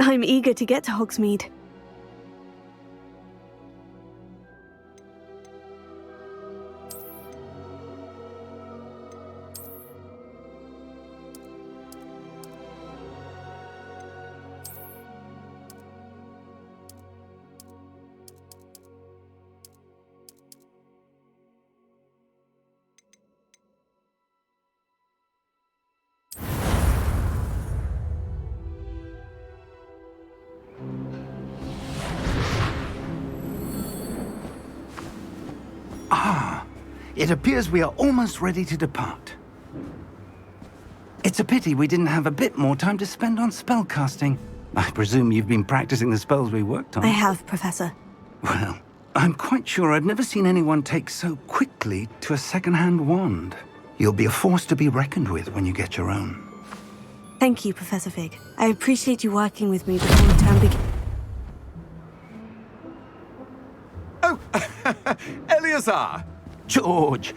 I'm eager to get to Hogsmeade. It appears we are almost ready to depart. It's a pity we didn't have a bit more time to spend on spellcasting. I presume you've been practicing the spells we worked on. I have, Professor. Well, I'm quite sure I've never seen anyone take so quickly to a second-hand wand. You'll be a force to be reckoned with when you get your own. Thank you, Professor Fig. I appreciate you working with me before the term begins. Oh, Eleazar! George,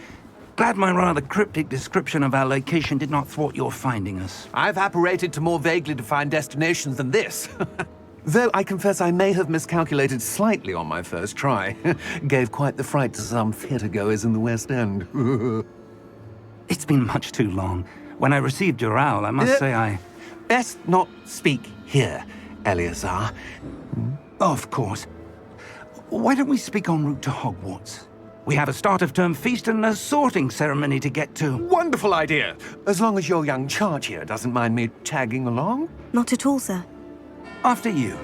glad my rather cryptic description of our location did not thwart your finding us. I've apparated to more vaguely defined destinations than this. Though I confess I may have miscalculated slightly on my first try. Gave quite the fright to some theatre-goers in the West End. It's been much too long. When I received your owl, I must say I... Best not speak here, Eleazar. Of course. Why don't we speak en route to Hogwarts? We have a start-of-term feast and a sorting ceremony to get to. Wonderful idea! As long as your young charge here doesn't mind me tagging along. Not at all, sir. After you.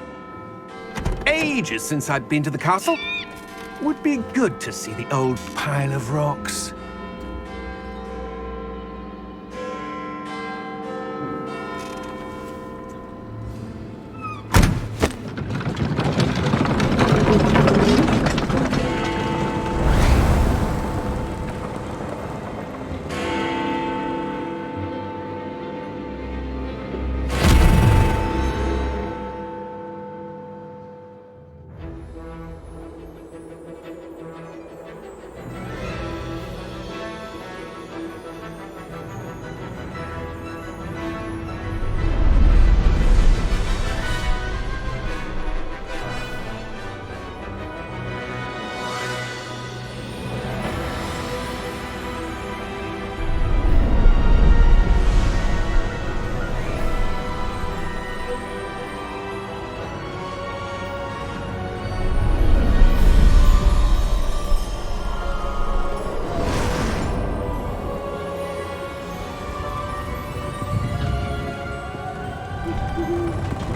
Ages since I'd been to the castle. Would be good to see the old pile of rocks.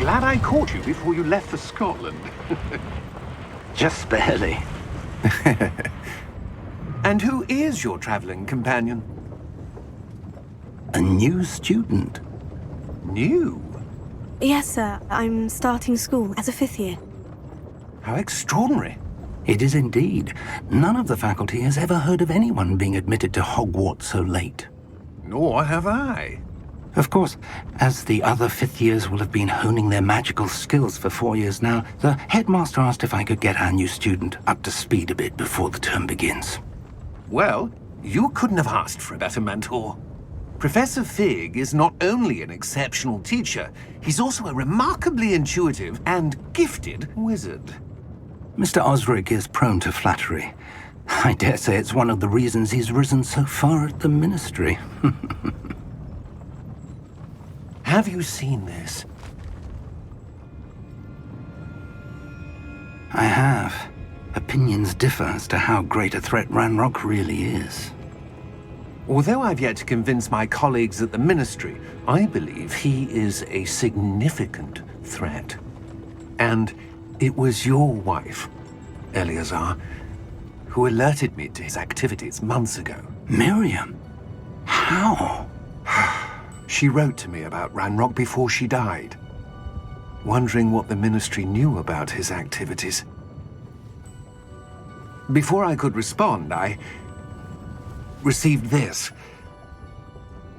glad I caught you before you left for Scotland. Just barely. And who is your traveling companion? A new student. New? Yes, sir. I'm starting school as a 5th year. How extraordinary. It is indeed. None of the faculty has ever heard of anyone being admitted to Hogwarts so late. Nor have I. Of course, as the other 5th years will have been honing their magical skills for 4 years now, the headmaster asked if I could get our new student up to speed a bit before the term begins. Well, you couldn't have asked for a better mentor. Professor Fig is not only an exceptional teacher, he's also a remarkably intuitive and gifted wizard. Mr. Osric is prone to flattery. I dare say it's one of the reasons he's risen so far at the ministry. Have you seen this? I have. Opinions differ as to how great a threat Ranrock really is. Although I've yet to convince my colleagues at the Ministry, I believe he is a significant threat. And it was your wife, Eleazar, who alerted me to his activities months ago. Miriam? How? She wrote to me about Ranrock before she died, wondering what the Ministry knew about his activities. Before I could respond, I received this.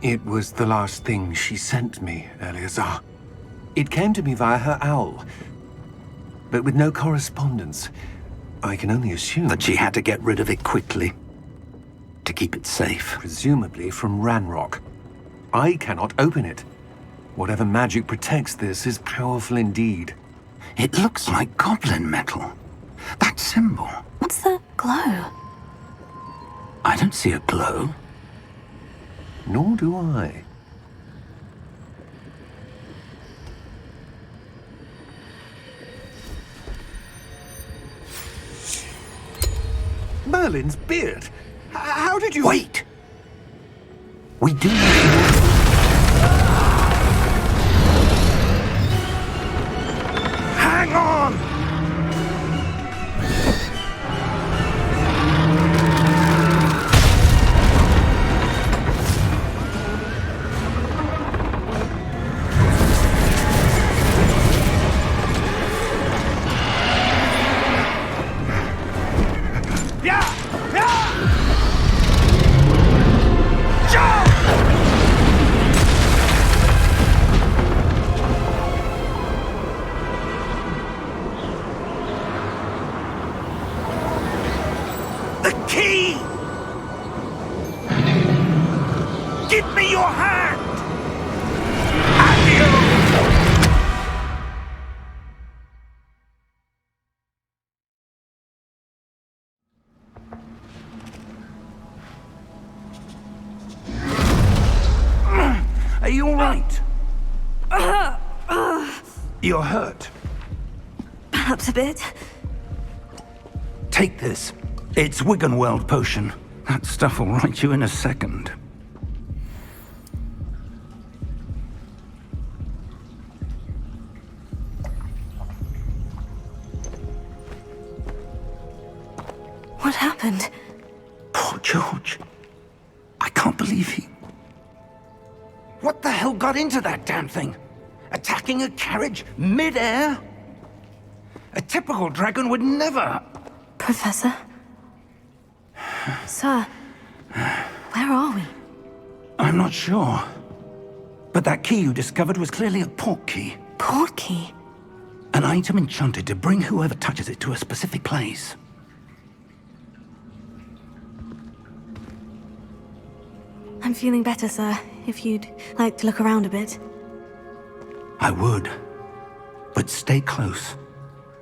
It was the last thing she sent me, Eleazar. It came to me via her owl, but with no correspondence. I can only assume That she had to get rid of it quickly. To keep it safe. presumably from Ranrock. I cannot open it. Whatever magic protects this is powerful indeed. It looks like goblin metal. That symbol. What's the glow? I don't see a glow. Nor do I. Merlin's beard. How did you... Wait! We do need to... Hang on! The key! Give me your hand! Adieu! Are you all right? You're hurt. Perhaps a bit. Take this. It's Wiggenweld potion. That stuff will right you in a second. What happened? Poor George. I can't believe he... What the hell got into that damn thing? Attacking a carriage mid-air? A typical dragon would never... Professor? Sir, where are we? I'm not sure. But that key you discovered was clearly a port key. Port key? An item enchanted to bring whoever touches it to a specific place. I'm feeling better, sir. If you'd like to look around a bit. I would. But stay close.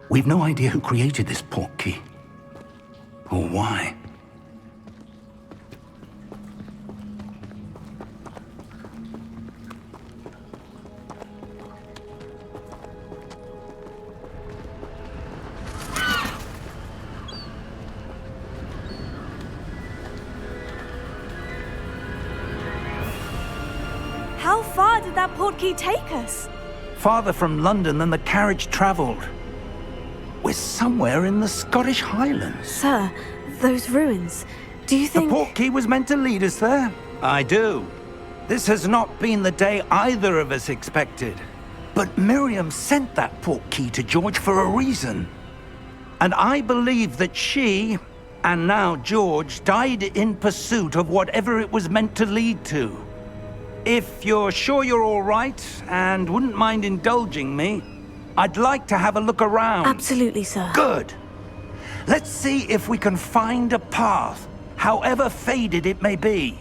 We've no idea who created this port key. Or why. How far did that port key take us? farther from London than the carriage travelled. We're somewhere in the Scottish Highlands. Sir, those ruins. Do you The think... portkey was meant to lead us there? I do. This has not been the day either of us expected. But Miriam sent that portkey to George for a reason. And I believe that she, and now George, died in pursuit of whatever it was meant to lead to. If you're sure you're all right, and wouldn't mind indulging me, I'd like to have a look around. Absolutely, sir. Good. Let's see if we can find a path, however faded it may be.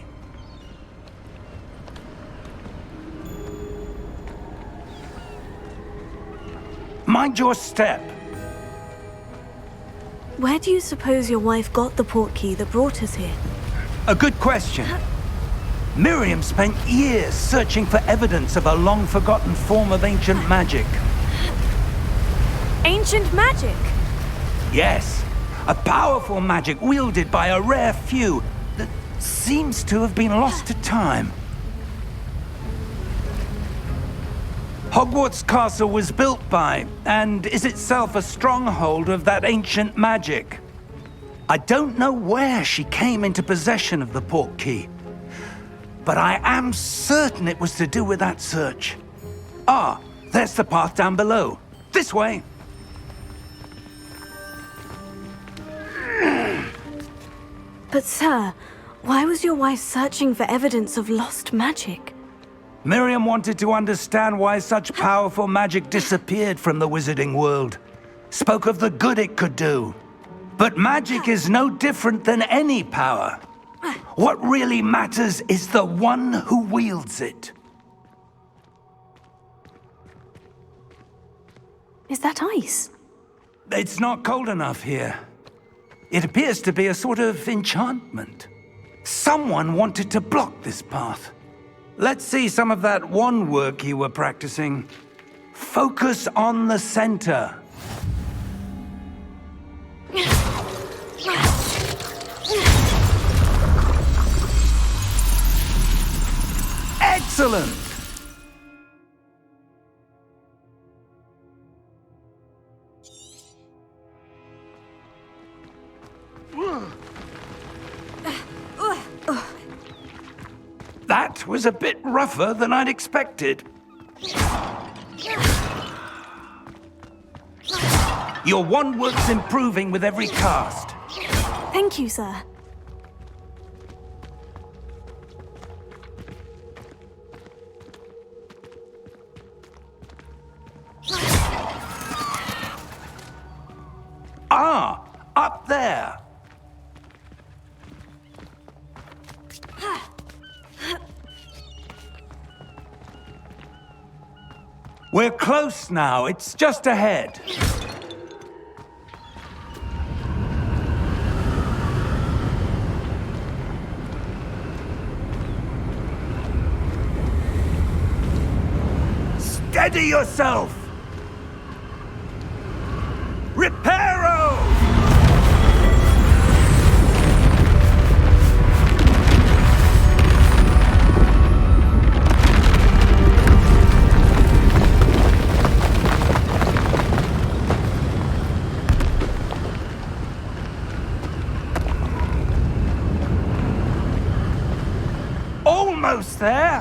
Mind your step. Where do you suppose your wife got the portkey that brought us here? A good question. Miriam spent years searching for evidence of a long-forgotten form of ancient magic. Ancient magic? Yes, a powerful magic wielded by a rare few that seems to have been lost to time. Hogwarts Castle was built by, and is itself a stronghold of that ancient magic. I don't know where she came into possession of the portkey, but I am certain it was to do with that search. Ah, there's the path down below. This way. But sir, why was your wife searching for evidence of lost magic? Miriam wanted to understand why such powerful magic disappeared from the wizarding world. Spoke of the good it could do. But magic is no different than any power. What really matters is the one who wields it. Is that ice? It's not cold enough here. It appears to be a sort of enchantment. Someone wanted to block this path. Let's see some of that wand work you were practicing. Focus on the center. Excellent! That was a bit rougher than I'd expected. Your wand work's improving with every cast. Thank you, sir. Ah, up there. We're close now. It's just ahead. Steady yourself! Reparo! Almost there!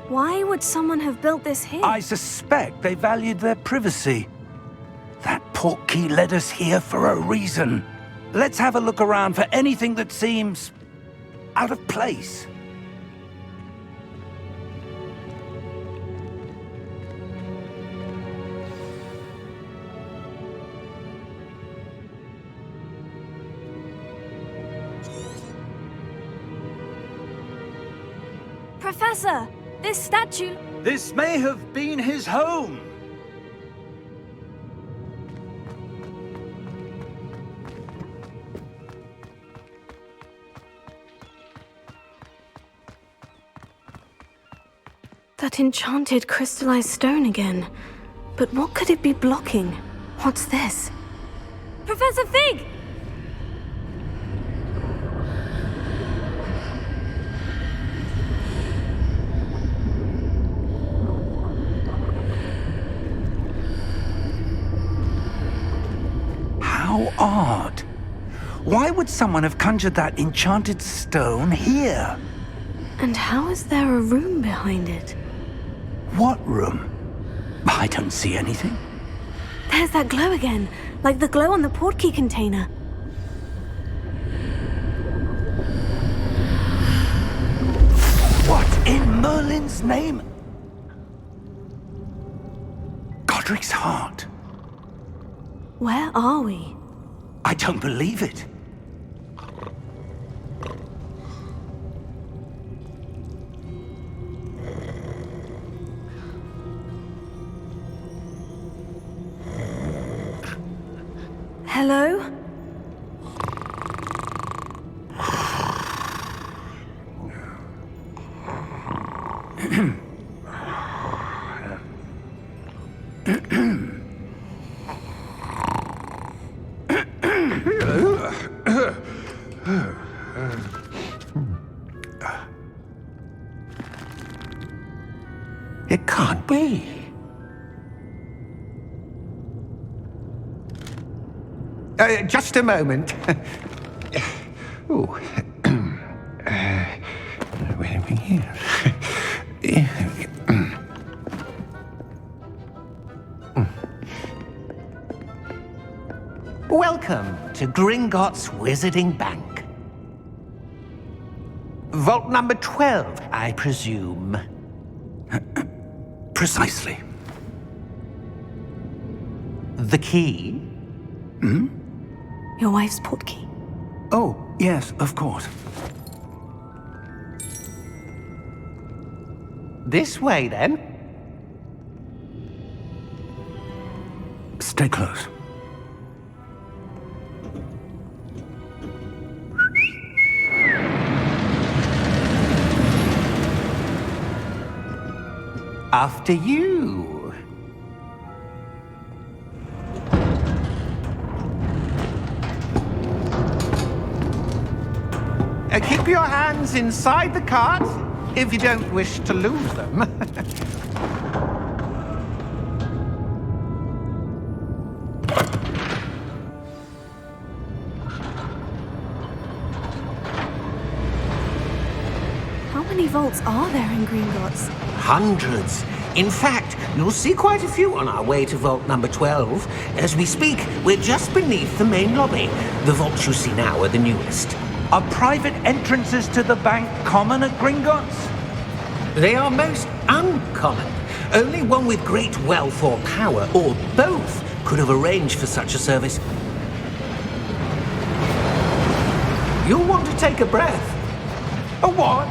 Why would someone have built this here? I suspect they valued their privacy. That portkey led us here for a reason. Let's have a look around for anything that seems out of place. Professor, this statue... This may have been his home. That enchanted crystallized stone again. But what could it be blocking? What's this? Professor Fig! How odd. Why would someone have conjured that enchanted stone here? And how is there a room behind it? What room? I don't see anything. There's that glow again, like the glow on the portkey container. What in Merlin's name? Godric's heart. Where are we? I don't believe it. Hello? It can't be. Just a moment. Oh. Wait a minute here. Welcome to Gringotts Wizarding Bank. Vault number 12, I presume. Precisely. The key? Your wife's portkey. Oh, yes, of course. This way, then. Stay close. After you. Keep your hands inside the cart if you don't wish to lose them. How many vaults are there in Gringotts? Hundreds. In fact, you'll see quite a few on our way to vault number 12. As we speak, we're just beneath the main lobby. The vaults you see now are the newest. Are private entrances to the bank common at Gringotts? They are most uncommon. Only one with great wealth or power, or both, could have arranged for such a service. You'll want to take a breath. A what?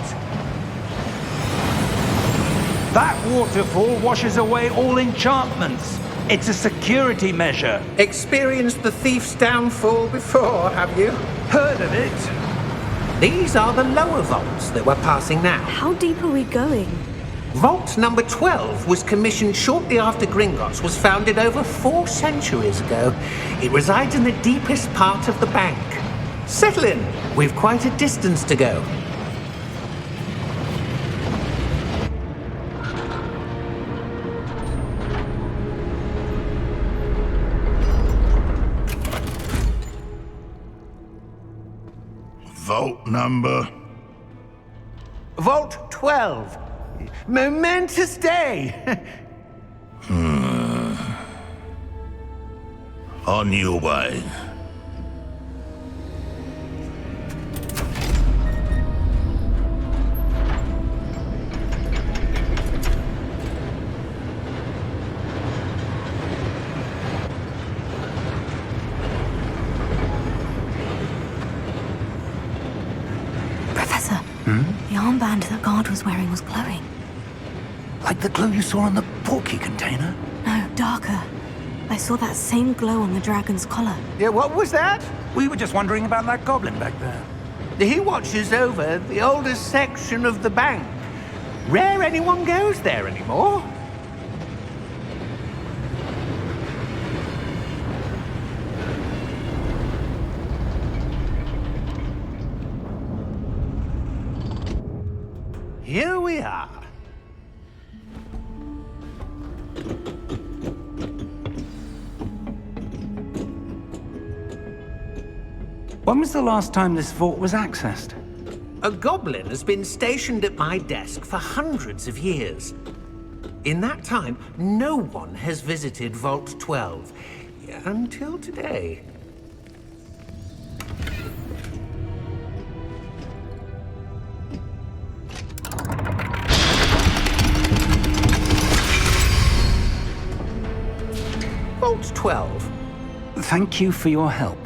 That waterfall washes away all enchantments. It's a security measure. Experienced the thief's downfall before, have you? Heard of it? These are the lower vaults that we're passing now. How deep are we going? Vault number 12 was commissioned shortly after Gringotts was founded over 4 centuries ago. It resides in the deepest part of the bank. Settle in. We've quite a distance to go. Vault number? Vault 12. Momentous day. On your way. Professor, the armband that guard was wearing was glowing. Like the glow you saw on the portkey container? No, darker. I saw that same glow on the dragon's collar. Yeah, what was that? We were just wondering about that goblin back there. He watches over the oldest section of the bank. Rare anyone goes there anymore. Here we are. When was the last time this vault was accessed? A goblin has been stationed at my desk for hundreds of years. In that time, no one has visited Vault 12. Until today. Vault 12. Thank you for your help.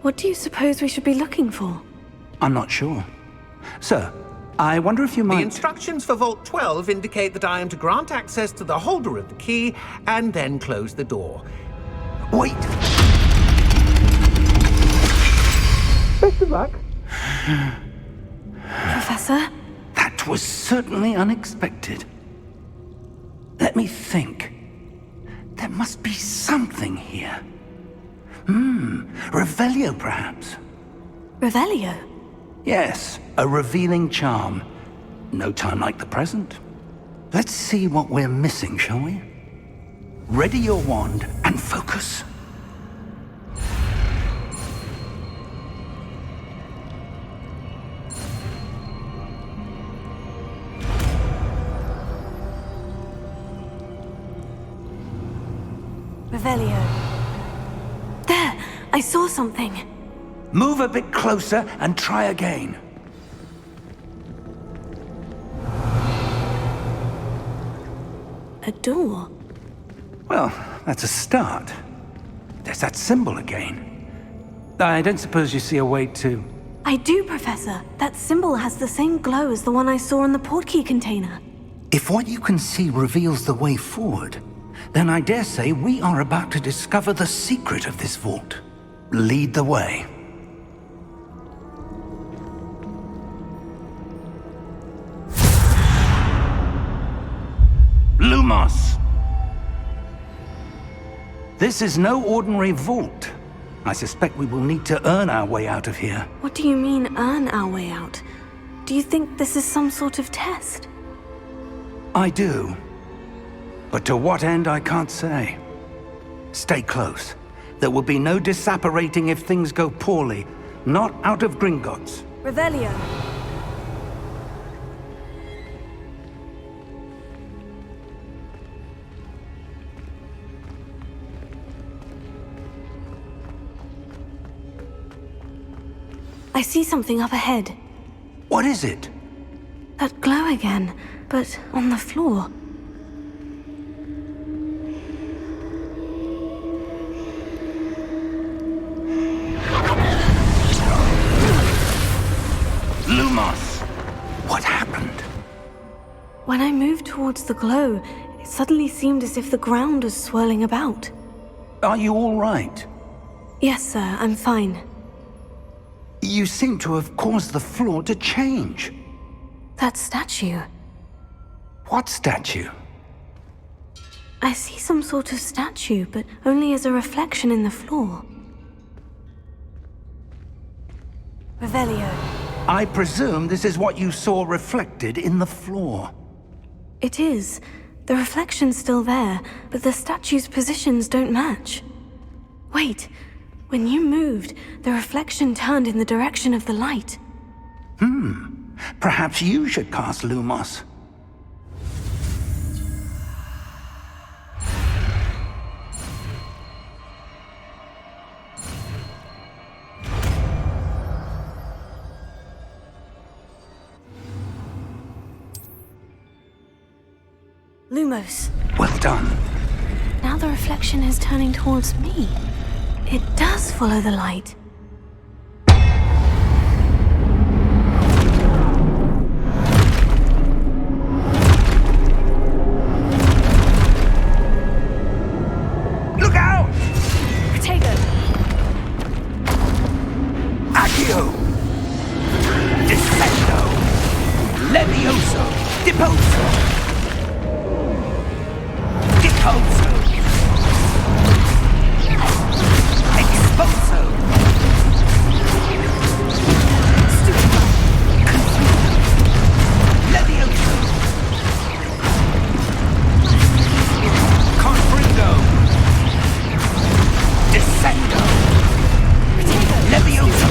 What do you suppose we should be looking for? I'm not sure. Sir, I wonder if you might... The instructions for Vault 12 indicate that I am to grant access to the holder of the key and then close the door. Wait! Best of luck. Professor? That was certainly unexpected. Let me think. There must be something here. Revelio, perhaps? Revelio? Yes, a revealing charm. No time like the present. Let's see what we're missing, shall we? Ready your wand and focus. Revelio. There! I saw something. Move a bit closer and try again. A door. Well, that's a start. There's that symbol again. I don't suppose you see a way to... I do, Professor. That symbol has the same glow as the one I saw on the portkey container. If what you can see reveals the way forward, then I dare say we are about to discover the secret of this vault. Lead the way. Lumos! This is no ordinary vault. I suspect we will need to earn our way out of here. What do you mean, earn our way out? Do you think this is some sort of test? I do. But to what end, I can't say. Stay close. There will be no disapparating if things go poorly. Not out of Gringotts. Revelio. I see something up ahead. What is it? That glow again, but on the floor. Lumos! What happened? When I moved towards the glow, it suddenly seemed as if the ground was swirling about. Are you all right? Yes, sir, I'm fine. You seem to have caused the floor to change. That statue. What statue? I see some sort of statue, but only as a reflection in the floor. Revelio. I presume this is what you saw reflected in the floor. It is. The reflection's still there, but the statue's positions don't match. Wait. When you moved, the reflection turned in the direction of the light. Perhaps you should cast Lumos. Lumos. Well done. Now the reflection is turning towards me. It does follow the light. Deposo! Deposo! Exposo! Levioso! Confrido! Descendo! Levioso!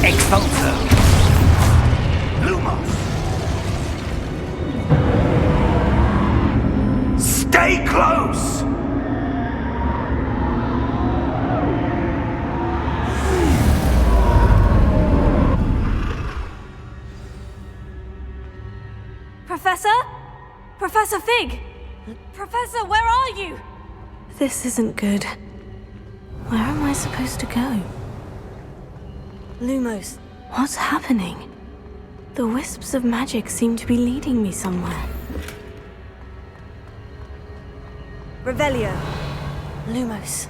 Expulso! Lumos! Stay close! Professor? Professor Fig! Professor, where are you? This isn't good. Where am I supposed to go? Lumos, what's happening? The wisps of magic seem to be leading me somewhere. Revelio. Lumos.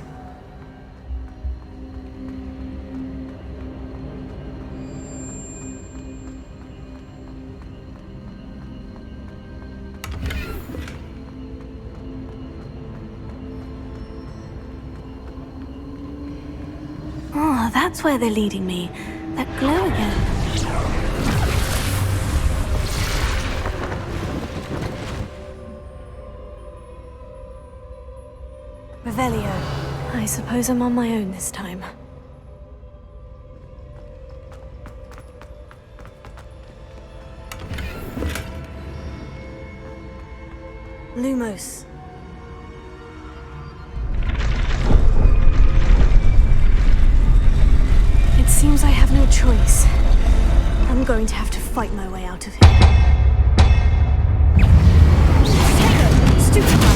Oh, that's where they're leading me. That glow again. Revelio. I suppose I'm on my own this time. Lumos. It seems I have no choice. I'm going to have to fight my way out of here. Potato! Stupefy!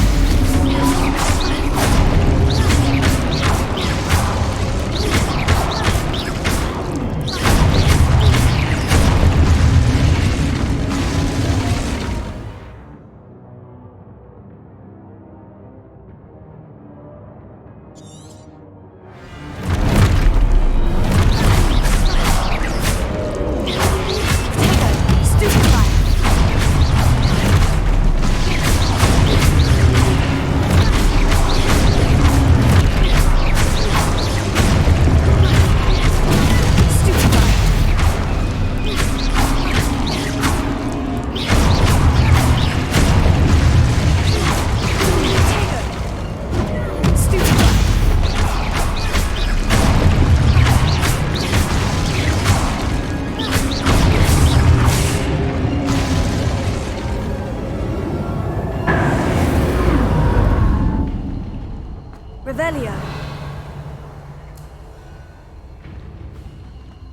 Revelio.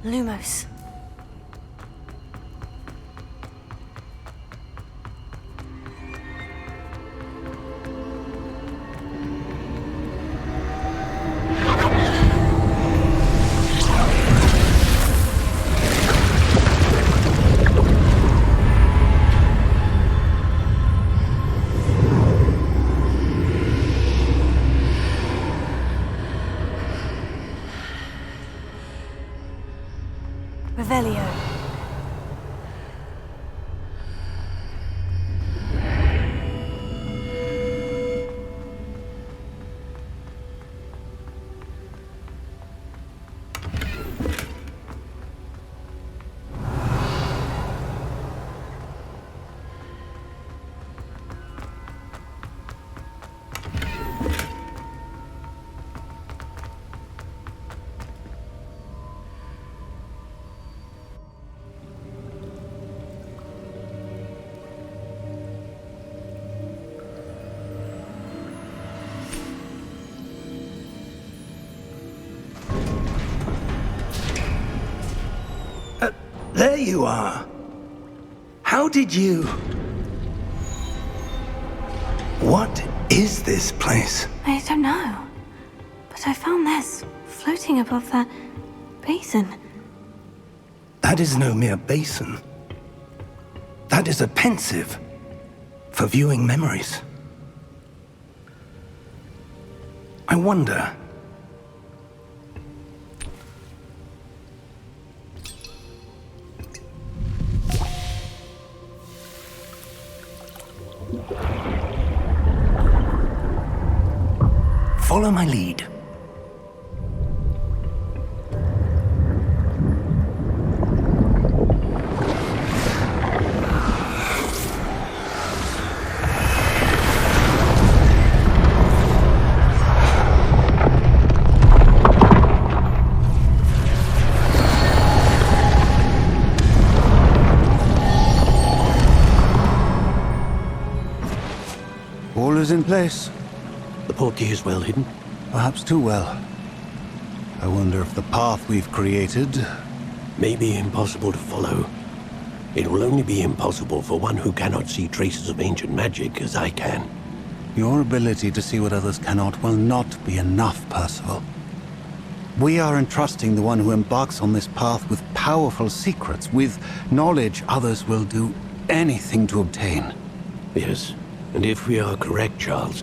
Lumos. Revelio. There you are. How did you... What is this place? I don't know. But I found this floating above that basin. That is no mere basin. That is a pensive for viewing memories. I wonder, Follow my lead. All is in place. The portkey is well hidden. Perhaps too well. I wonder if the path we've created... May be impossible to follow. It will only be impossible for one who cannot see traces of ancient magic as I can. Your ability to see what others cannot will not be enough, Percival. We are entrusting the one who embarks on this path with powerful secrets, with knowledge others will do anything to obtain. Yes, and if we are correct, Charles,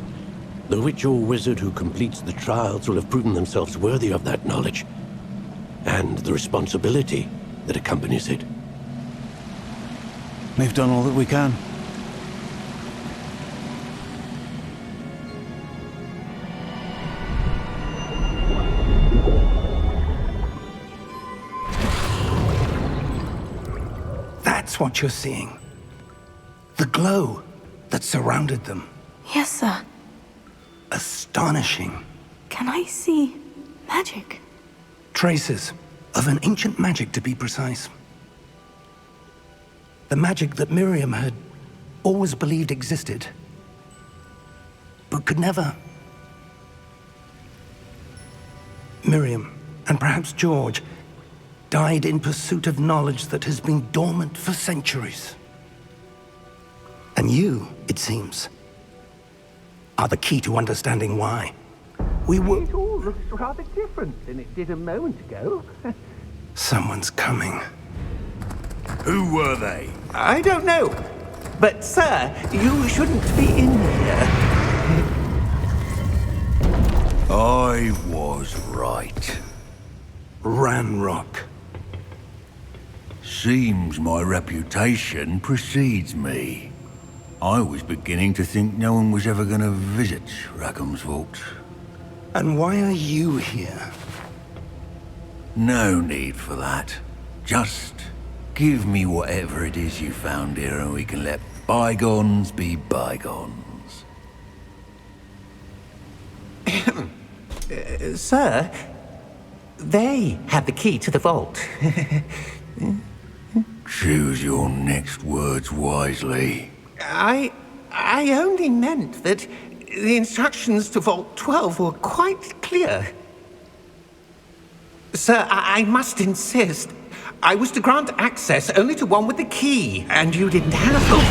the witch or wizard who completes the trials will have proven themselves worthy of that knowledge, and the responsibility that accompanies it. We've done all that we can. That's what you're seeing. The glow that surrounded them. Yes, sir. Astonishing. Can I see magic? Traces of an ancient magic, to be precise. The magic that Miriam had always believed existed, but could never. Miriam, and perhaps George, died in pursuit of knowledge that has been dormant for centuries. And you, it seems, are the key to understanding why. We were... It all looks rather different than it did a moment ago. Someone's coming. Who were they? I don't know. But, sir, you shouldn't be in here. I was right. Ranrock. Seems my reputation precedes me. I was beginning to think no one was ever going to visit Rackham's vault. And why are you here? No need for that. Just give me whatever it is you found here and we can let bygones be bygones. Sir, they have the key to the vault. Choose your next words wisely. I only meant that the instructions to Vault 12 were quite clear. Sir, I must insist. I was to grant access only to one with the key, and you didn't have them.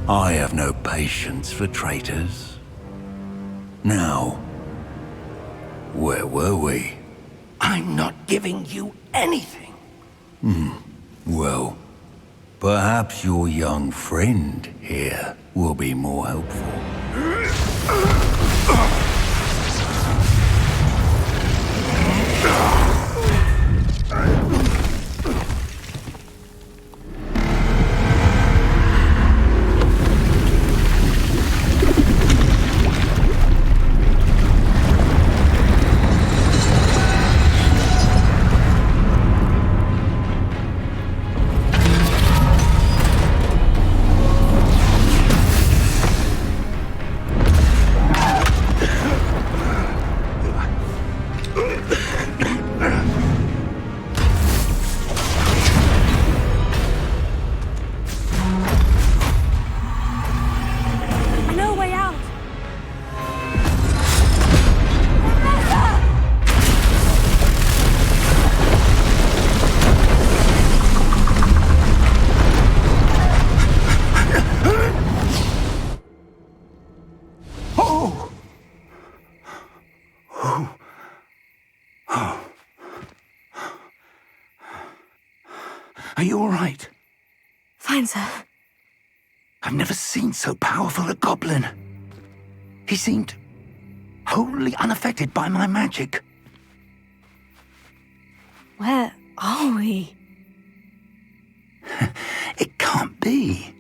I have no patience for traitors. Now, where were we? I'm not giving you anything. Well, perhaps your young friend here will be more helpful. No way out! Are you all right? Fine, sir. I've never seen so powerful a goblin. He seemed wholly unaffected by my magic. Where are we? It can't be.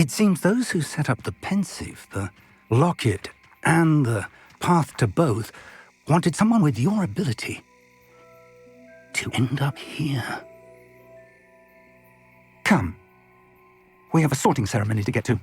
It seems those who set up the pensive, the locket, and the path to both wanted someone with your ability to end up here. Come. We have a sorting ceremony to get to.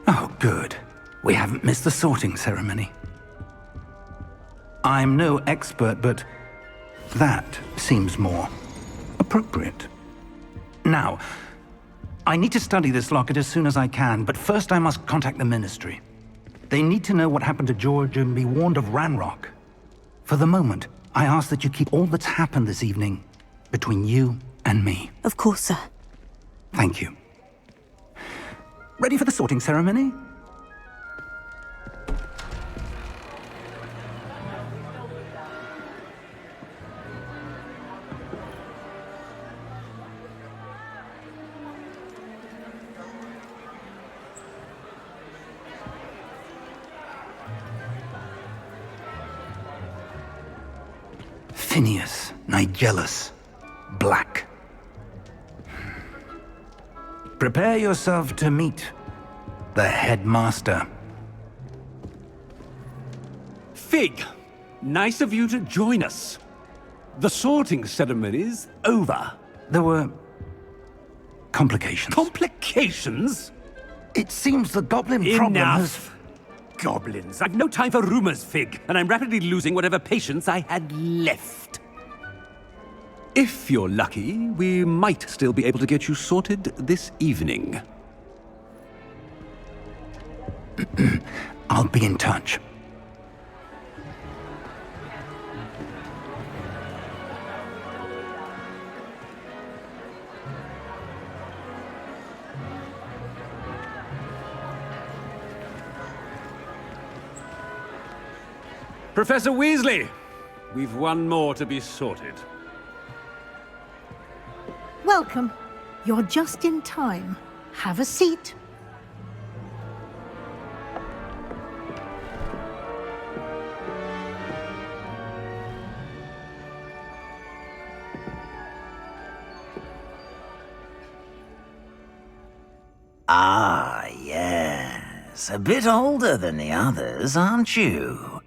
Oh, good. We haven't missed the sorting ceremony. I'm no expert, but that seems more appropriate. Now, I need to study this locket as soon as I can, but first I must contact the Ministry. They need to know what happened to George and be warned of Ranrock. For the moment, I ask that you keep all that's happened this evening between you and me. Of course, sir. Thank you. Ready for the sorting ceremony? Phineas, Nigellus, Black. Prepare yourself to meet the headmaster. Fig, nice of you to join us. The sorting ceremony's over. There were complications. Complications? It seems the goblin problem has... Enough! Goblins. I've no time for rumors, Fig, and I'm rapidly losing whatever patience I had left. If you're lucky, we might still be able to get you sorted this evening. I'll be in touch. Professor Weasley, we've one more to be sorted. Welcome. You're just in time. Have a seat. Ah, yes. A bit older than the others, aren't you?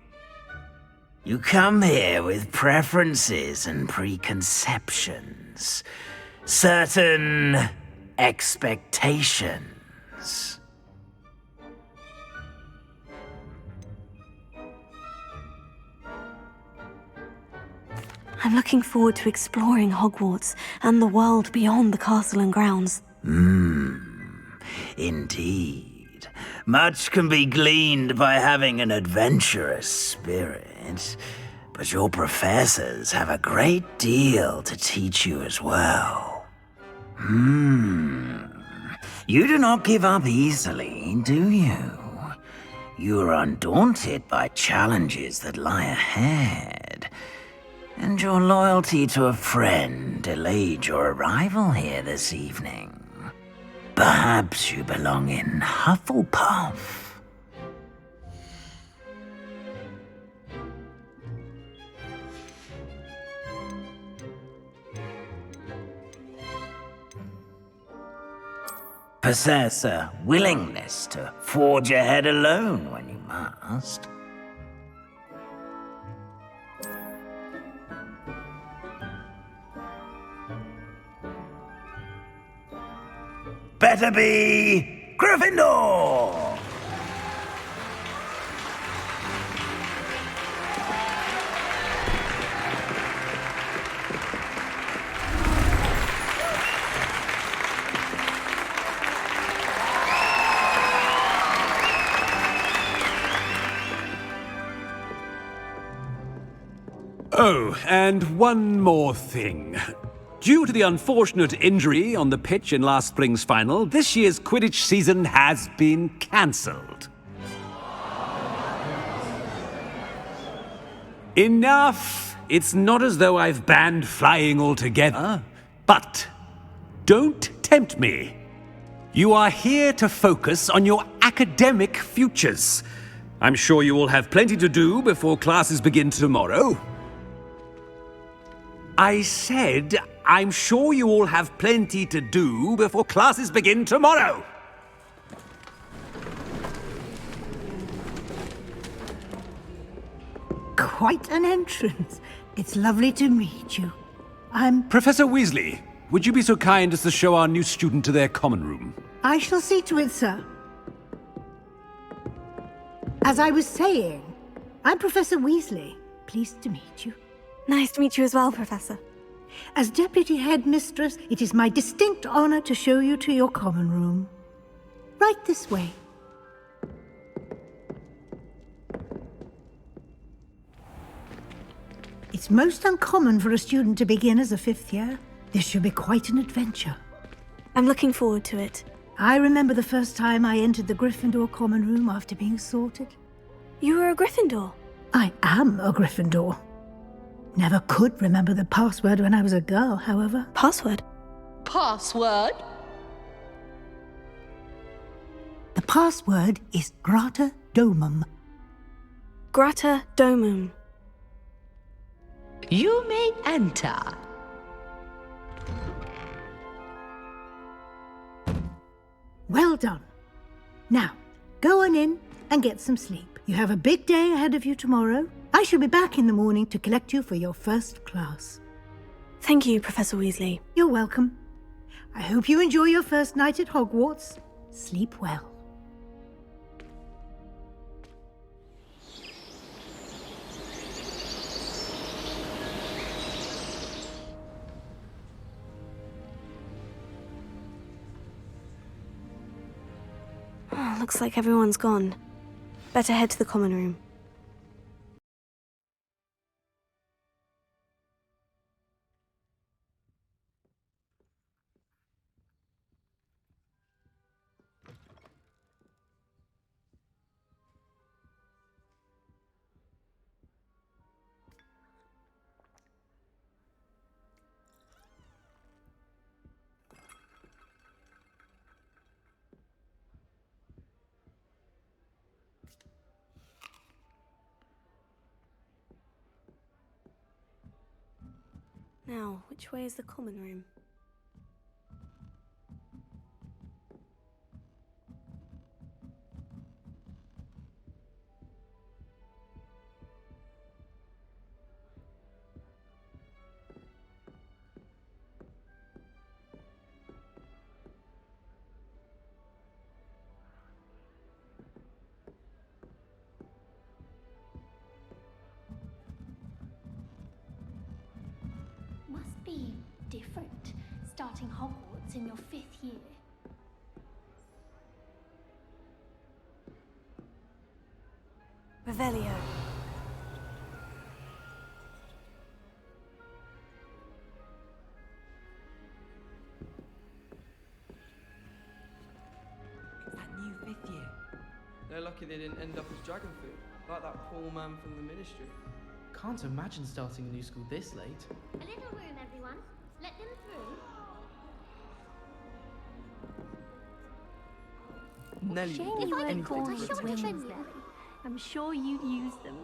You come here with preferences and preconceptions. Certain expectations. I'm looking forward to exploring Hogwarts and the world beyond the castle and grounds. Indeed. Much can be gleaned by having an adventurous spirit, but your professors have a great deal to teach you as well. You do not give up easily, do you? You are undaunted by challenges that lie ahead, and your loyalty to a friend delayed your arrival here this evening. Perhaps you belong in Hufflepuff. possess a willingness to forge ahead alone when you must. Better be Gryffindor! Oh, and one more thing. Due to the unfortunate injury on the pitch in last spring's final, this year's Quidditch season has been cancelled. Enough! It's not as though I've banned flying altogether, but don't tempt me. You are here to focus on your academic futures. I'm sure you will have plenty to do before classes begin tomorrow. I said, I'm sure you all have plenty to do before classes begin tomorrow. Quite an entrance. It's lovely to meet you. Professor Weasley, would you be so kind as to show our new student to their common room? I shall see to it, sir. As I was saying, I'm Professor Weasley. Pleased to meet you. Nice to meet you as well, Professor. As Deputy Headmistress, it is my distinct honor to show you to your common room. Right this way. It's most uncommon for a student to begin as a fifth year. This should be quite an adventure. I'm looking forward to it. I remember the first time I entered the Gryffindor common room after being sorted. You were a Gryffindor? I am a Gryffindor. Never could remember the password when I was a girl, however. Password? Password? The password is Grata Domum. Grata Domum. You may enter. Well done. Now, go on in and get some sleep. You have a big day ahead of you tomorrow. I shall be back in the morning to collect you for your first class. Thank you, Professor Weasley. You're welcome. I hope you enjoy your first night at Hogwarts. Sleep well. Oh, looks like everyone's gone. Better head to the common room. Now, which way is the common room? Must be different, starting Hogwarts in your 5th year. Revelio. It's that new 5th year. They're lucky they didn't end up as dragon food, like that poor man from the ministry. Can't imagine starting a new school this late. A little room, everyone. Let them through. Nelly, If I anything called for you attention. Wednesday, I'm sure you'd use them.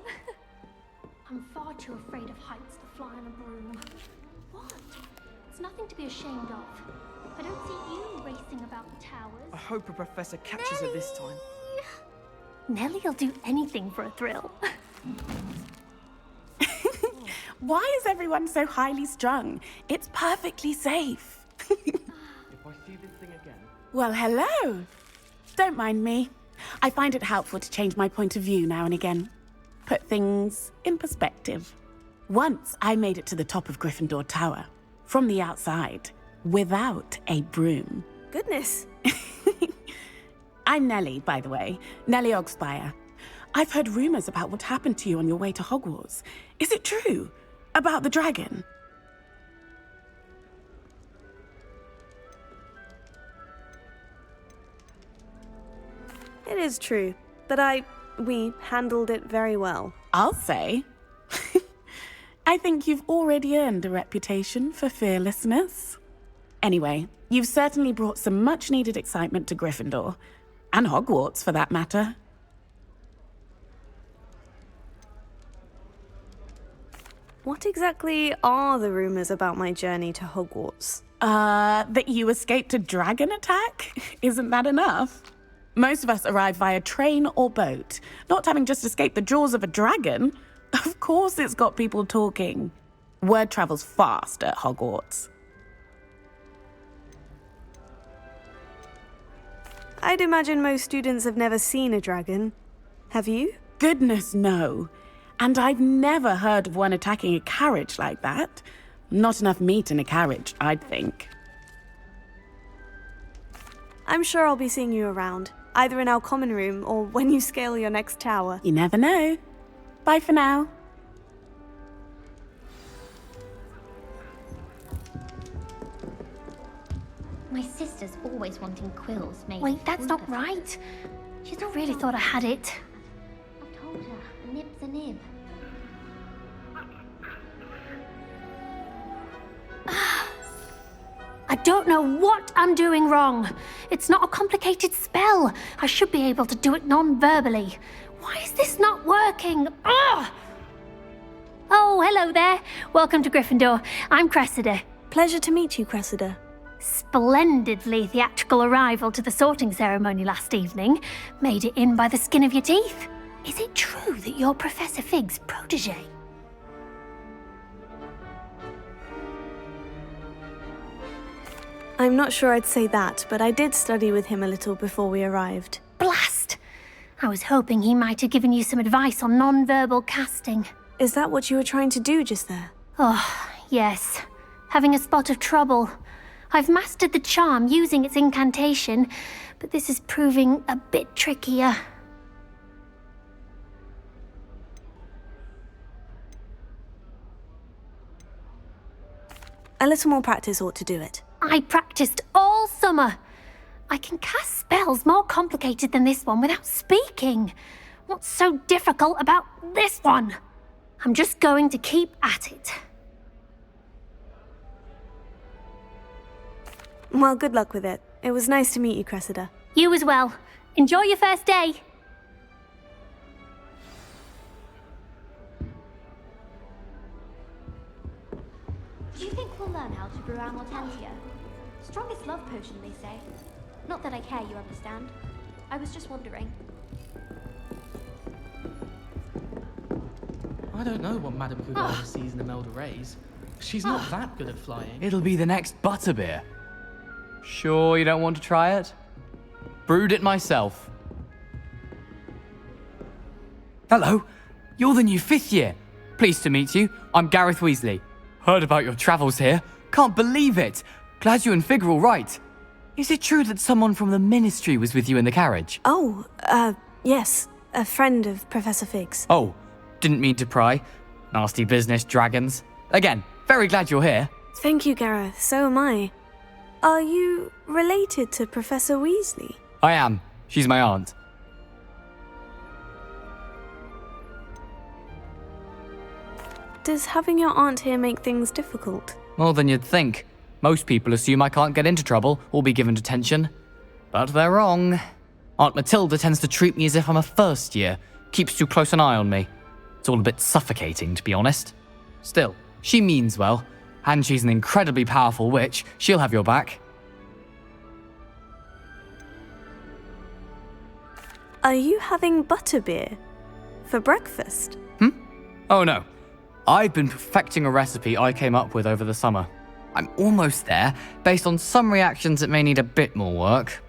I'm far too afraid of heights to fly on a broom. What? It's nothing to be ashamed of. I don't see you racing about the towers. I hope a professor catches her this time. Nelly'll do anything for a thrill. Why is everyone so highly strung? It's perfectly safe. If I see this thing again... Well, hello. Don't mind me. I find it helpful to change my point of view now and again. Put things in perspective. Once I made it to the top of Gryffindor Tower, from the outside, without a broom. Goodness. I'm Nellie, by the way. Nellie Ogspire. I've heard rumors about what happened to you on your way to Hogwarts. Is it true? About the dragon? It is true, but we handled it very well. I'll say. I think you've already earned a reputation for fearlessness. Anyway, you've certainly brought some much-needed excitement to Gryffindor. And Hogwarts, for that matter. What exactly are the rumors about my journey to Hogwarts? That you escaped a dragon attack? Isn't that enough? Most of us arrive via train or boat, not having just escaped the jaws of a dragon. Of course it's got people talking. Word travels fast at Hogwarts. I'd imagine most students have never seen a dragon. Have you? Goodness, no. And I've never heard of one attacking a carriage like that. Not enough meat in a carriage, I'd think. I'm sure I'll be seeing you around, either in our common room or when you scale your next tower. You never know. Bye for now. My sister's always wanting quills made. Wait, that's not right. She's not really thought I had it. I've told her, a nib's a nib. I don't know what I'm doing wrong. It's not a complicated spell. I should be able to do it non-verbally. Why is this not working? Ugh! Oh, hello there. Welcome to Gryffindor. I'm Cressida. Pleasure to meet you, Cressida. Splendidly theatrical arrival to the sorting ceremony last evening. Made it in by the skin of your teeth. Is it true that you're Professor Fig's protege? I'm not sure I'd say that, but I did study with him a little before we arrived. Blast! I was hoping he might have given you some advice on non-verbal casting. Is that what you were trying to do just there? Oh, yes. Having a spot of trouble. I've mastered the charm using its incantation, but this is proving a bit trickier. A little more practice ought to do it. I practiced all summer. I can cast spells more complicated than this one without speaking. What's so difficult about this one? I'm just going to keep at it. Well, good luck with it. It was nice to meet you, Cressida. You as well. Enjoy your first day. Do you think we'll learn how to brew our Mortentia? Strongest love potion, they say. Not that I care, you understand. I was just wondering. I don't know what Madame Cougar sees in Imelda Reyes. She's not that good at flying. It'll be the next butterbeer. Sure you don't want to try it? Brewed it myself. Hello, you're the new 5th year. Pleased to meet you. I'm Gareth Weasley. Heard about your travels here. Can't believe it. Glad you and Fig are all right. Is it true that someone from the Ministry was with you in the carriage? Oh, yes. A friend of Professor Fig's. Oh, didn't mean to pry. Nasty business, dragons. Again, very glad you're here. Thank you, Gareth. So am I. Are you related to Professor Weasley? I am. She's my aunt. Does having your aunt here make things difficult? More than you'd think. Most people assume I can't get into trouble or be given detention. But they're wrong. Aunt Matilda tends to treat me as if I'm a first year. Keeps too close an eye on me. It's all a bit suffocating, to be honest. Still, she means well. And she's an incredibly powerful witch. She'll have your back. Are you having butterbeer for breakfast? Oh no. I've been perfecting a recipe I came up with over the summer. I'm almost there, based on some reactions that may need a bit more work.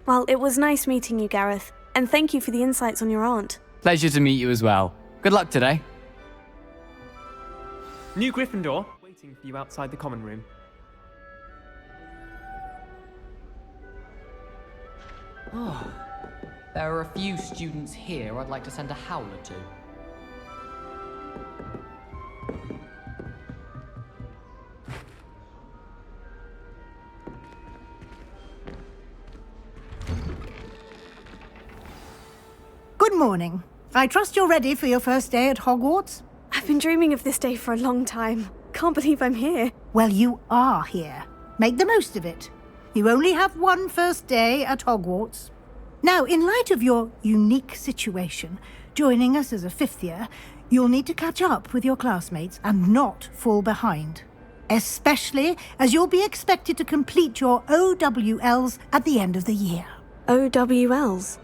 Well, it was nice meeting you, Gareth, and thank you for the insights on your aunt. Pleasure to meet you as well. Good luck today. New Gryffindor, waiting for you outside the common room. Oh, there are a few students here I'd like to send a howler to. Good morning. I trust you're ready for your first day at Hogwarts? I've been dreaming of this day for a long time. Can't believe I'm here. Well, you are here. Make the most of it. You only have one first day at Hogwarts. Now, in light of your unique situation, joining us as a fifth year, you'll need to catch up with your classmates and not fall behind. Especially as you'll be expected to complete your OWLs at the end of the year. OWLs?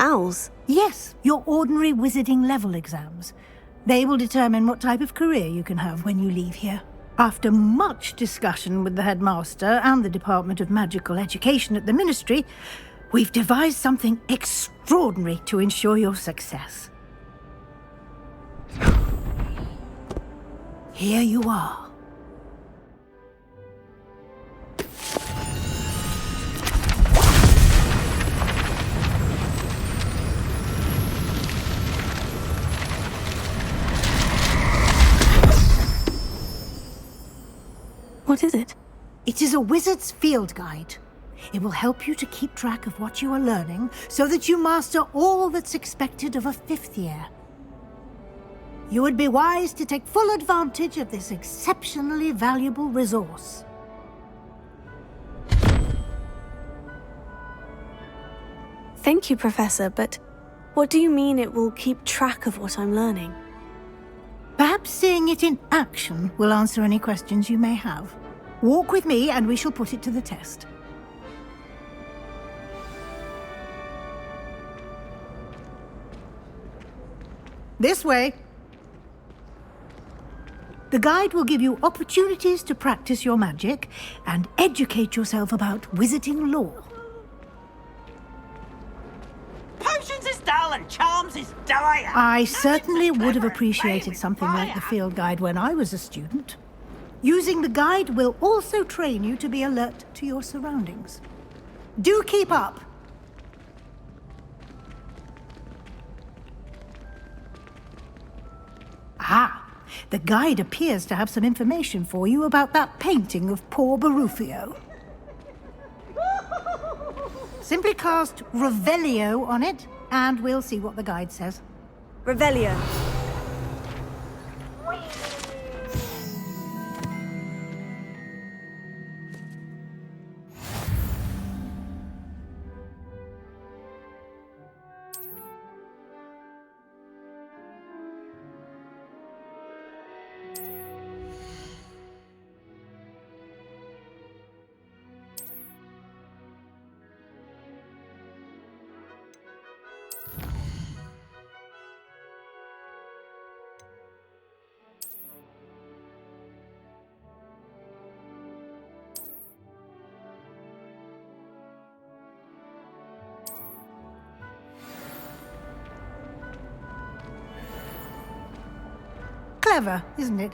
Owls? Yes, your ordinary wizarding level exams. They will determine what type of career you can have when you leave here. After much discussion with the headmaster and the Department of Magical Education at the Ministry, we've devised something extraordinary to ensure your success. Here you are. What is it? It is a wizard's field guide. It will help you to keep track of what you are learning so that you master all that's expected of a fifth year. You would be wise to take full advantage of this exceptionally valuable resource. Thank you, Professor, but what do you mean it will keep track of what I'm learning? Perhaps seeing it in action will answer any questions you may have. Walk with me and we shall put it to the test. This way. The guide will give you opportunities to practice your magic and educate yourself about wizarding lore. Potions is dull and charms is dire. I certainly would have appreciated something like the field guide when I was a student. Using the guide will also train you to be alert to your surroundings. Do keep up. Ah, the guide appears to have some information for you about that painting of poor Barufio. Simply cast Revelio on it, and we'll see what the guide says. Revelio. Clever, isn't it?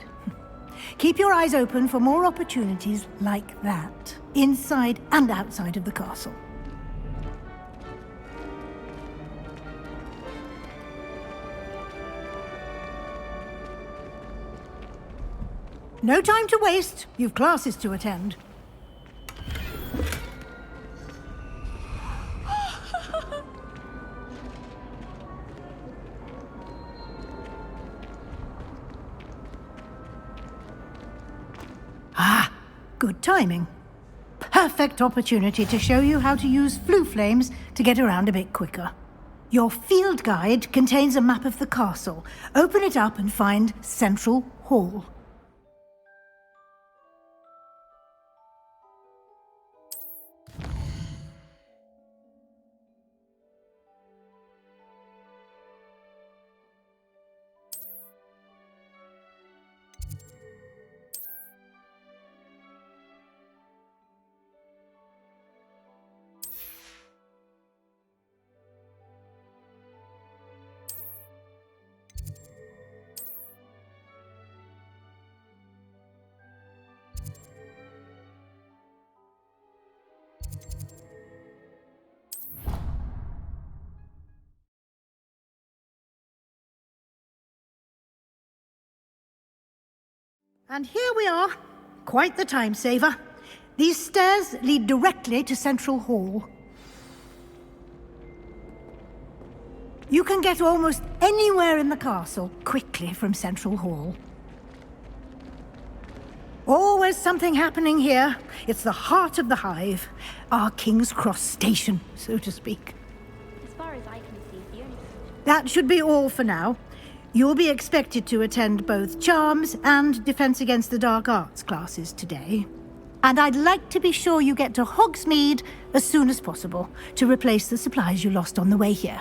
Keep your eyes open for more opportunities like that, inside and outside of the castle. No time to waste. You've classes to attend. Ah, good timing. Perfect opportunity to show you how to use flue flames to get around a bit quicker. Your field guide contains a map of the castle. Open it up and find Central Hall. And here we are. Quite the time saver. These stairs lead directly to Central Hall. You can get almost anywhere in the castle quickly from Central Hall. Always something happening here. It's the heart of the hive. Our King's Cross station, so to speak. As far as I can see, the only... That should be all for now. You'll be expected to attend both Charms and Defense Against the Dark Arts classes today. And I'd like to be sure you get to Hogsmeade as soon as possible to replace the supplies you lost on the way here.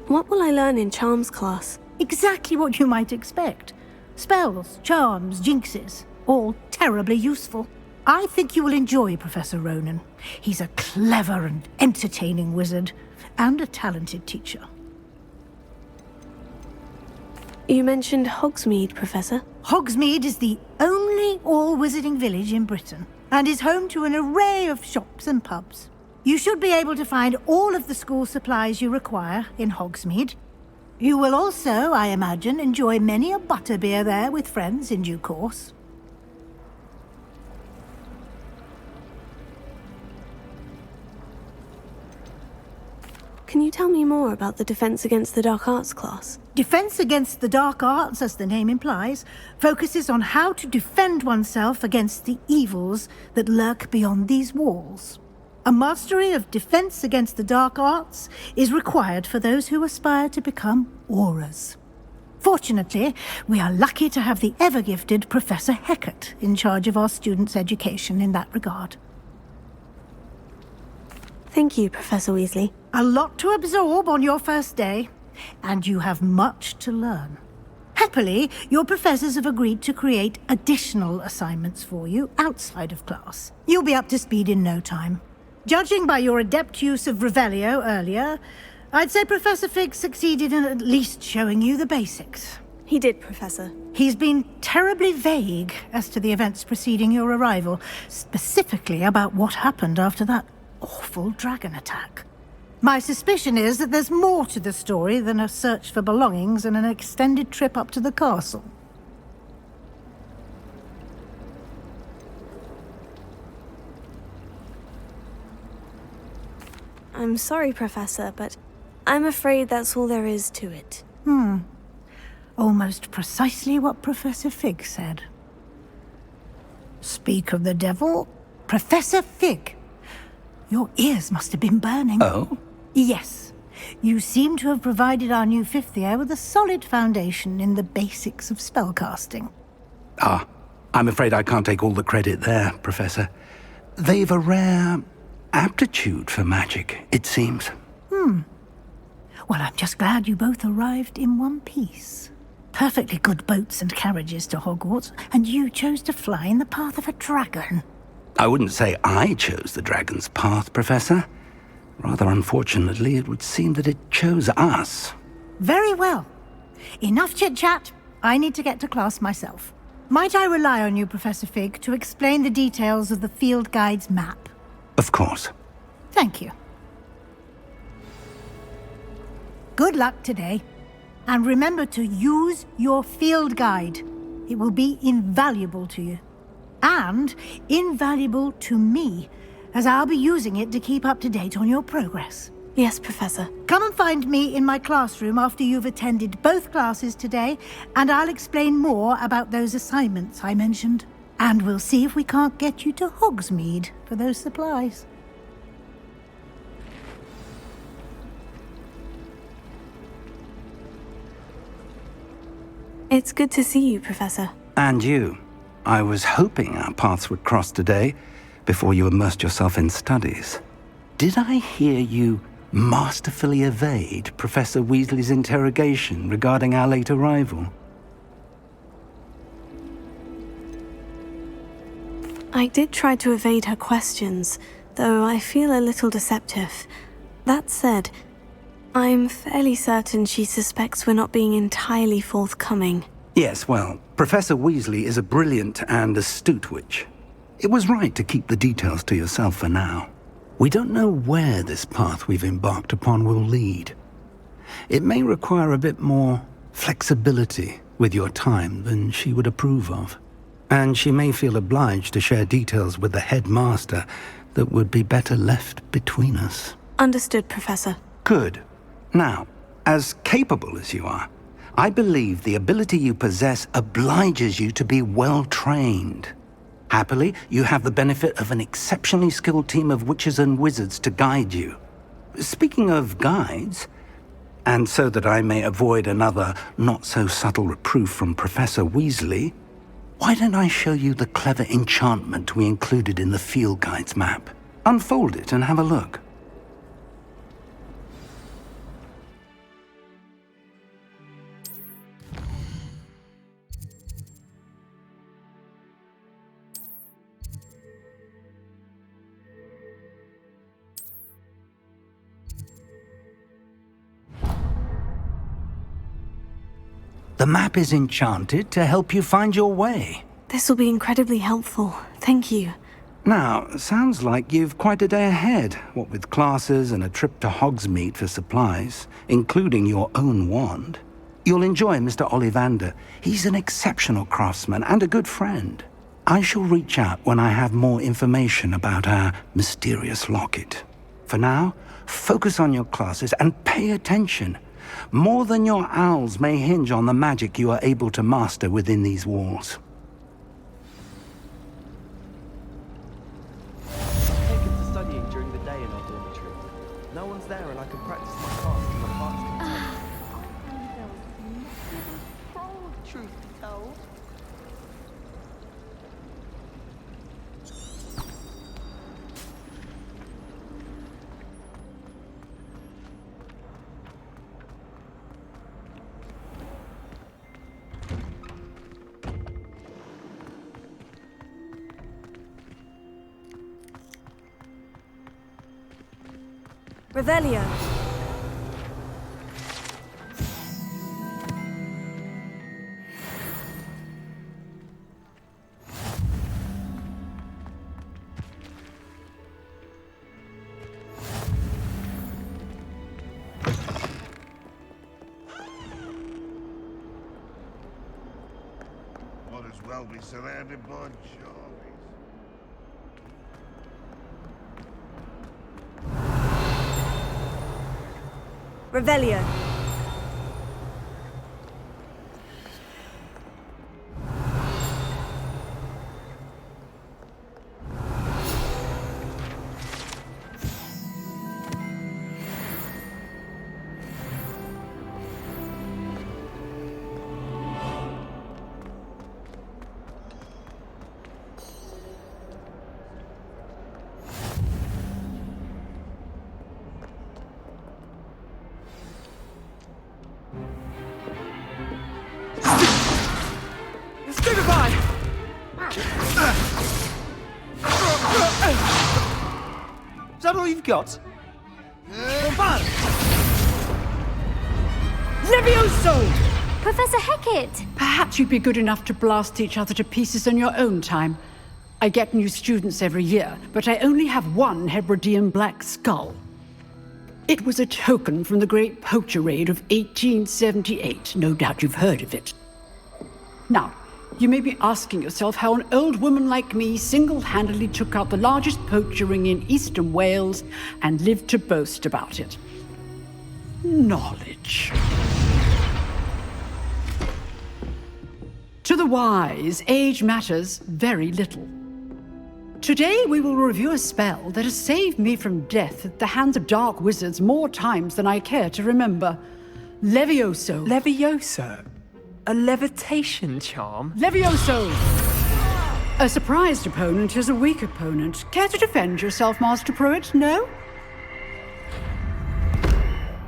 What will I learn in Charms class? Exactly what you might expect. Spells, charms, jinxes, all terribly useful. I think you will enjoy Professor Ronan. He's a clever and entertaining wizard, and a talented teacher. You mentioned Hogsmeade, Professor. Hogsmeade is the only all-wizarding village in Britain, and is home to an array of shops and pubs. You should be able to find all of the school supplies you require in Hogsmeade. You will also, I imagine, enjoy many a butterbeer there with friends in due course. Can you tell me more about the Defense Against the Dark Arts class? Defense Against the Dark Arts, as the name implies, focuses on how to defend oneself against the evils that lurk beyond these walls. A mastery of Defense Against the Dark Arts is required for those who aspire to become Auras. Fortunately, we are lucky to have the ever-gifted Professor Hecat in charge of our students' education in that regard. Thank you, Professor Weasley. A lot to absorb on your first day, and you have much to learn. Happily, your professors have agreed to create additional assignments for you outside of class. You'll be up to speed in no time. Judging by your adept use of Revelio earlier, I'd say Professor Fig succeeded in at least showing you the basics. He did, Professor. He's been terribly vague as to the events preceding your arrival, specifically about what happened after that awful dragon attack. My suspicion is that there's more to the story than a search for belongings and an extended trip up to the castle. I'm sorry, Professor, but I'm afraid that's all there is to it. Almost precisely what Professor Fig said. Speak of the devil, Professor Fig. Your ears must have been burning. Oh? Yes. You seem to have provided our new fifth year with a solid foundation in the basics of spellcasting. Ah, I'm afraid I can't take all the credit there, Professor. They've a rare aptitude for magic, it seems. Well, I'm just glad you both arrived in one piece. Perfectly good boats and carriages to Hogwarts, and you chose to fly in the path of a dragon. I wouldn't say I chose the dragon's path, Professor. Rather unfortunately, it would seem that it chose us. Very well. Enough chit-chat. I need to get to class myself. Might I rely on you, Professor Fig, to explain the details of the field guide's map? Of course. Thank you. Good luck today. And remember to use your field guide. It will be invaluable to you. And invaluable to me, as I'll be using it to keep up to date on your progress. Yes, Professor. Come and find me in my classroom after you've attended both classes today, and I'll explain more about those assignments I mentioned. And we'll see if we can't get you to Hogsmeade for those supplies. It's good to see you, Professor. And you. I was hoping our paths would cross today, before you immersed yourself in studies. Did I hear you masterfully evade Professor Weasley's interrogation regarding our late arrival? I did try to evade her questions, though I feel a little deceptive. That said, I'm fairly certain she suspects we're not being entirely forthcoming. Yes, well, Professor Weasley is a brilliant and astute witch. It was right to keep the details to yourself for now. We don't know where this path we've embarked upon will lead. It may require a bit more flexibility with your time than she would approve of. And she may feel obliged to share details with the headmaster that would be better left between us. Understood, Professor. Good. Now, as capable as you are, I believe the ability you possess obliges you to be well trained. Happily, you have the benefit of an exceptionally skilled team of witches and wizards to guide you. Speaking of guides, and so that I may avoid another not-so-subtle reproof from Professor Weasley, why don't I show you the clever enchantment we included in the field guide's map? Unfold it and have a look. The map is enchanted to help you find your way. This will be incredibly helpful. Thank you. Now, sounds like you've quite a day ahead, what with classes and a trip to Hogsmeade for supplies, including your own wand. You'll enjoy Mr. Ollivander. He's an exceptional craftsman and a good friend. I shall reach out when I have more information about our mysterious locket. For now, focus on your classes and pay attention. More than your owls may hinge on the magic you are able to master within these walls. I've taken to studying during the day in our dormitory. No one's there and I can practice my craft to my heart's content. Truth be told. Revelio. Might as well be surrounded by Charlies. Revelio. Is that all you've got? Levioso! Professor Hecat! Perhaps you'd be good enough to blast each other to pieces in your own time. I get new students every year, but I only have one Hebridean black skull. It was a token from the Great Poacher Raid of 1878. No doubt you've heard of it. Now, you may be asking yourself how an old woman like me single-handedly took out the largest poacher ring in eastern Wales and lived to boast about it. Knowledge. To the wise, age matters very little. Today we will review a spell that has saved me from death at the hands of dark wizards more times than I care to remember. Levioso. Levioso? A levitation charm? Levioso! A surprised opponent is a weak opponent. Care to defend yourself, Master Pruitt? No?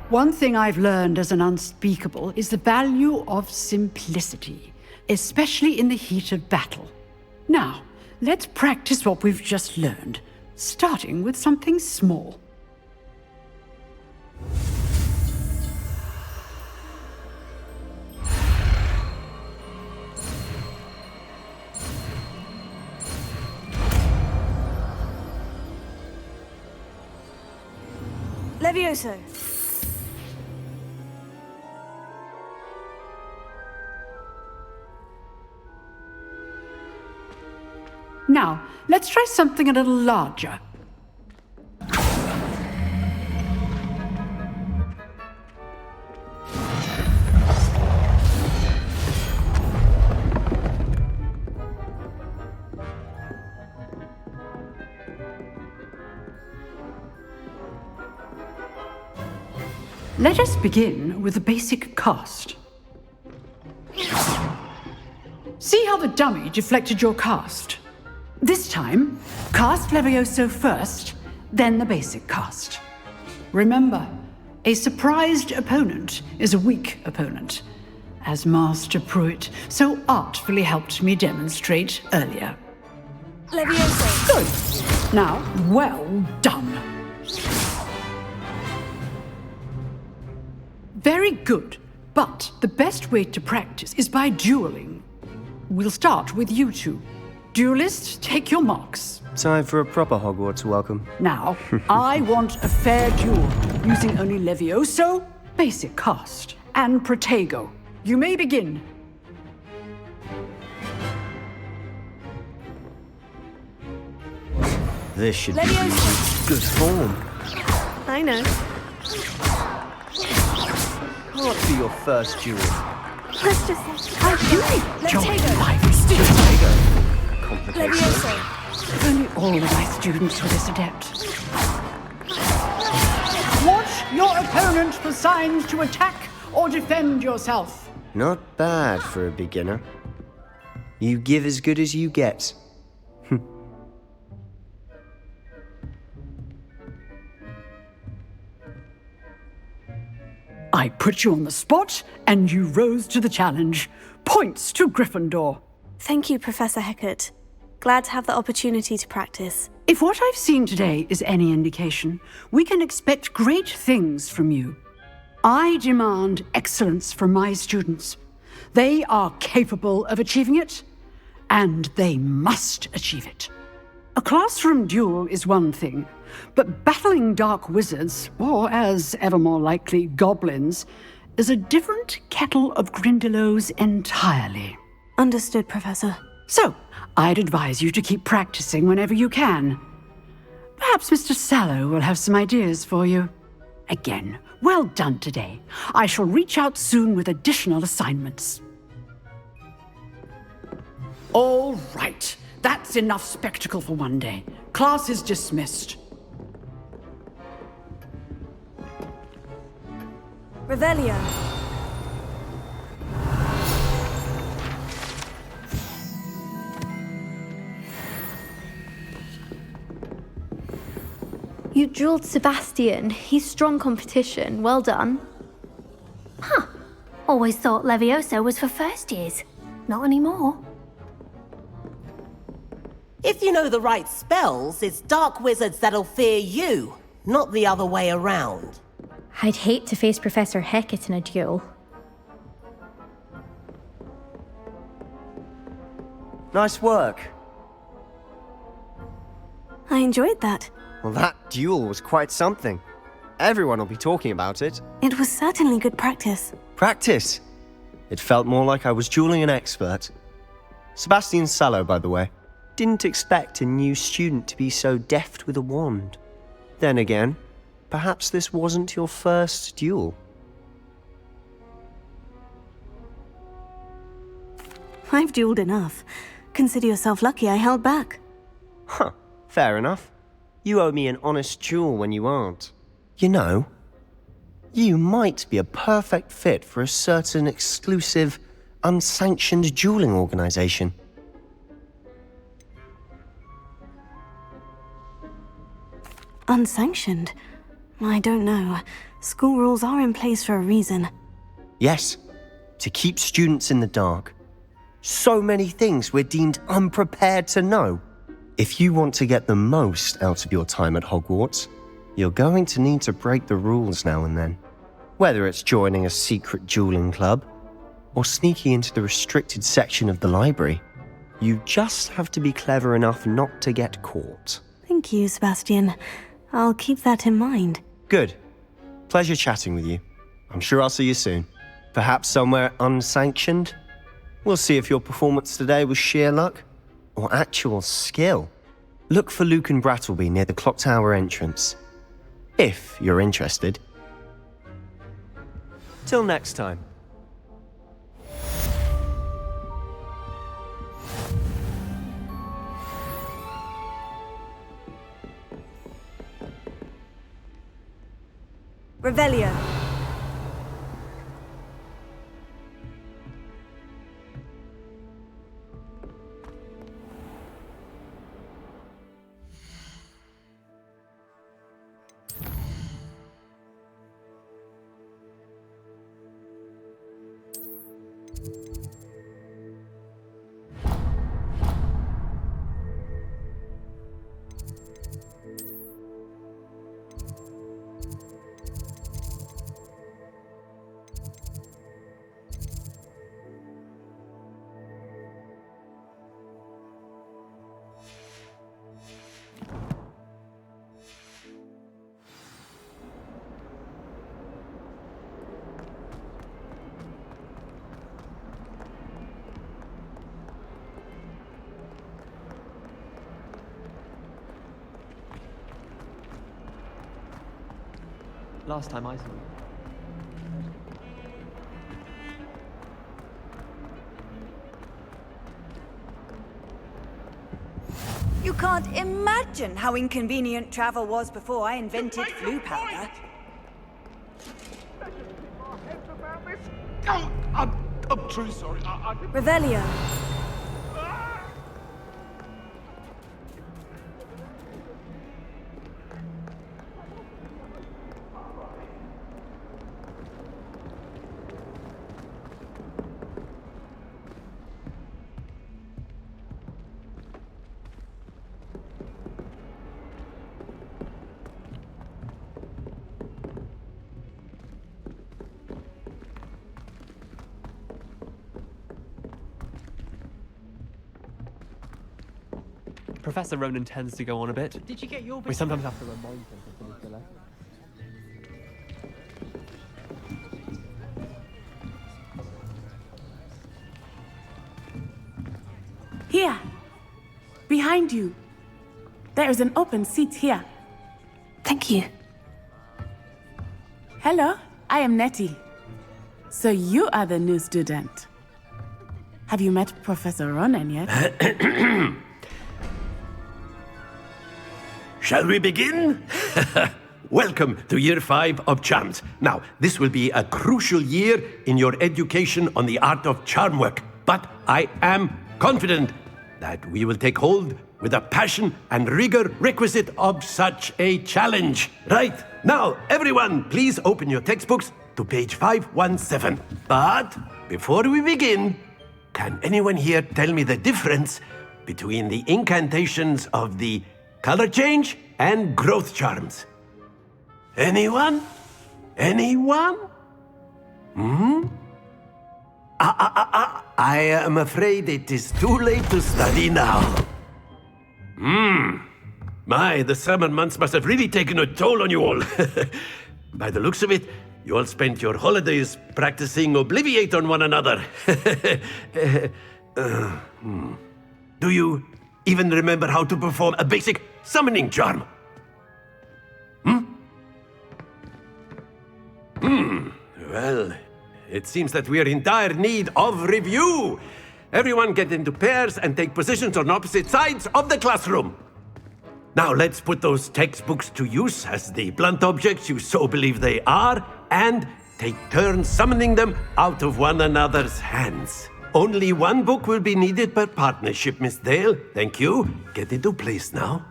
One thing I've learned as an unspeakable is the value of simplicity, especially in the heat of battle. Now, let's practice what we've just learned, starting with something small. Levioso. Now, let's try something a little larger. Let us begin with the basic cast. See how the dummy deflected your cast? This time, cast Levioso first, then the basic cast. Remember, a surprised opponent is a weak opponent, as Master Pruitt so artfully helped me demonstrate earlier. Levioso. Good. Now, well done. Very good, but the best way to practice is by dueling. We'll start with you two. Duelists, take your marks. Time for a proper Hogwarts welcome. Now, I want a fair duel, using only Levioso, basic cast, and Protego. You may begin. This should be Levioso. good form. I know. Can't be your first duel. Let's just say. Complicated. Levioso. If only all of my students were this adept. Watch your opponent for signs to attack or defend yourself. Not bad for a beginner. You give as good as you get. I put you on the spot, and you rose to the challenge. Points to Gryffindor. Thank you, Professor Hecat. Glad to have the opportunity to practice. If what I've seen today is any indication, we can expect great things from you. I demand excellence from my students. They are capable of achieving it, and they must achieve it. A classroom duel is one thing, but battling dark wizards, or as ever more likely, goblins, is a different kettle of Grindylows entirely. Understood, Professor. So, I'd advise you to keep practicing whenever you can. Perhaps Mr. Sallow will have some ideas for you. Again, well done today. I shall reach out soon with additional assignments. All right. That's enough spectacle for one day. Class is dismissed. Revelio. You dueled Sebastian. He's strong competition. Well done. Huh. Always thought Levioso was for first years. Not anymore. If you know the right spells, it's dark wizards that'll fear you, not the other way around. I'd hate to face Professor Hecat in a duel. Nice work. I enjoyed that. Well, that duel was quite something. Everyone will be talking about it. It was certainly good practice. Practice? It felt more like I was dueling an expert. Sebastian Sallow, by the way. Didn't expect a new student to be so deft with a wand. Then again, perhaps this wasn't your first duel. I've dueled enough. Consider yourself lucky I held back. Huh, fair enough. You owe me an honest duel when you aren't. You know, you might be a perfect fit for a certain exclusive, unsanctioned dueling organization. Unsanctioned? I don't know. School rules are in place for a reason. Yes, to keep students in the dark. So many things we're deemed unprepared to know. If you want to get the most out of your time at Hogwarts, you're going to need to break the rules now and then. Whether it's joining a secret dueling club, or sneaking into the restricted section of the library, you just have to be clever enough not to get caught. Thank you, Sebastian. I'll keep that in mind. Good. Pleasure chatting with you. I'm sure I'll see you soon. Perhaps somewhere unsanctioned? We'll see if your performance today was sheer luck, or actual skill, look for Luke and Brattleby near the clock tower entrance. If you're interested. Till next time. Revelio. Last time I saw you. You can't imagine how inconvenient travel was before I invented flu powder. I'm truly sorry. Revelio. Professor Ronan tends to go on a bit. Did you get your bit? We sometimes have to remind him to finish the lesson. Here. Behind you. There is an open seat here. Thank you. Hello, I am Nettie. So you are the new student. Have you met Professor Ronan yet? Shall we begin? Welcome to Year 5 of Charms. Now, this will be a crucial year in your education on the art of charm work, but I am confident that we will take hold with the passion and rigor requisite of such a challenge. Right, now, everyone, please open your textbooks to page 517. But before we begin, can anyone here tell me the difference between the incantations of the color change and growth charms? Anyone? Anyone? I am afraid it is too late to study now. My, the summer months must have really taken a toll on you all. By the looks of it, you all spent your holidays practicing Obliviate on one another. Do you even remember how to perform a basic summoning charm? Well, it seems that we are in dire need of review. Everyone get into pairs and take positions on opposite sides of the classroom. Now let's put those textbooks to use as the blunt objects you so believe they are, and take turns summoning them out of one another's hands. Only one book will be needed per partnership, Miss Dale. Thank you. Get into place now.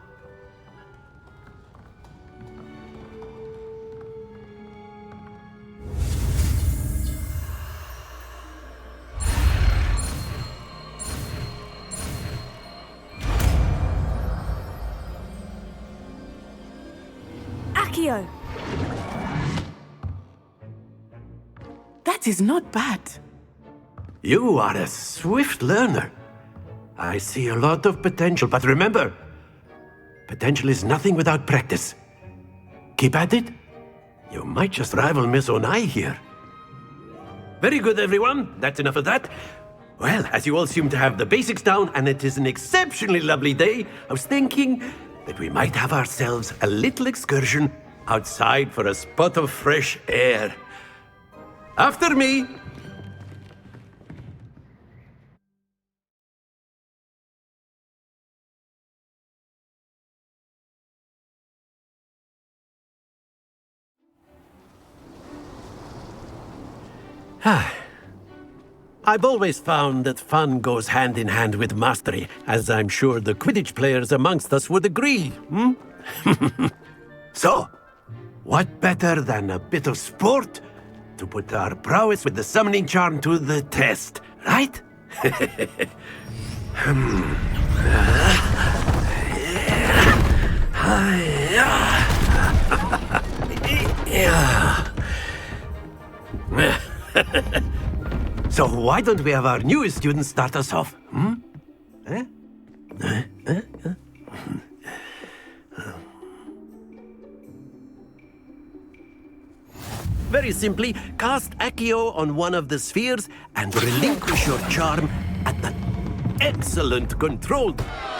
Accio. That is not bad. You are a swift learner. I see a lot of potential, but remember, potential is nothing without practice. Keep at it. You might just rival Miss Onai here. Very good, everyone. That's enough of that. Well, as you all seem to have the basics down and it is an exceptionally lovely day, I was thinking that we might have ourselves a little excursion outside for a spot of fresh air. After me! I've always found that fun goes hand in hand with mastery, as I'm sure the Quidditch players amongst us would agree, So, what better than a bit of sport to put our prowess with the summoning charm to the test, right? So why don't we have our newest student start us off? Very simply, cast Accio on one of the spheres and relinquish your charm at the excellent control.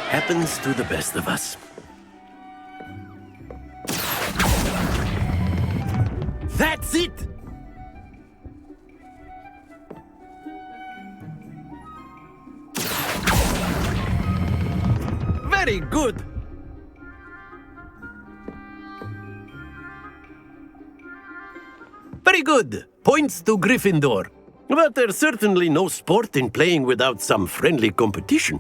Happens to the best of us. That's it! Very good! Very good! Points to Gryffindor. But there's certainly no sport in playing without some friendly competition.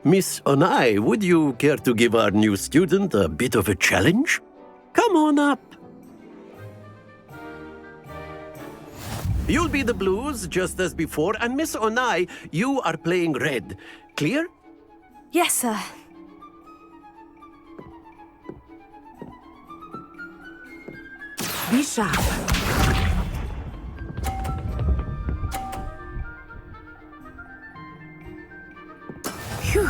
Miss Onai, would you care to give our new student a bit of a challenge? Come on up. You'll be the blues, just as before, and Miss Onai, you are playing red. Clear? Yes, sir. Be sharp. Phew.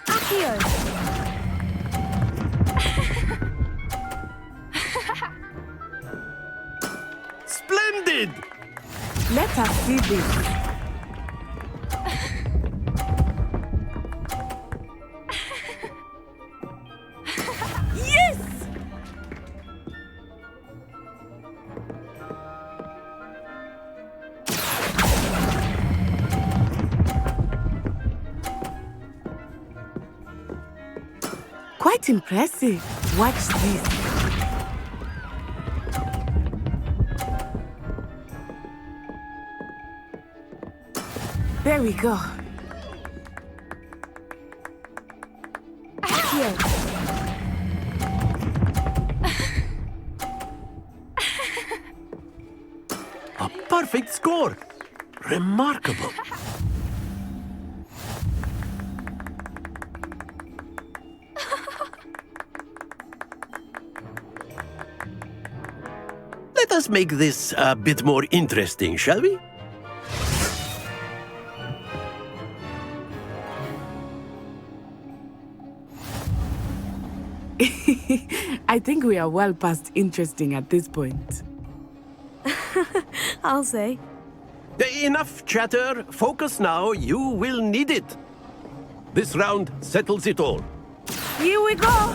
Accio! Splendid! Let us see this. Yes! Quite impressive. Watch this. There we go. Accio! A perfect score! Remarkable! Let us make this a bit more interesting, shall we? I think we are well past interesting at this point. I'll say. Enough chatter. Focus now. You will need it. This round settles it all. Here we go!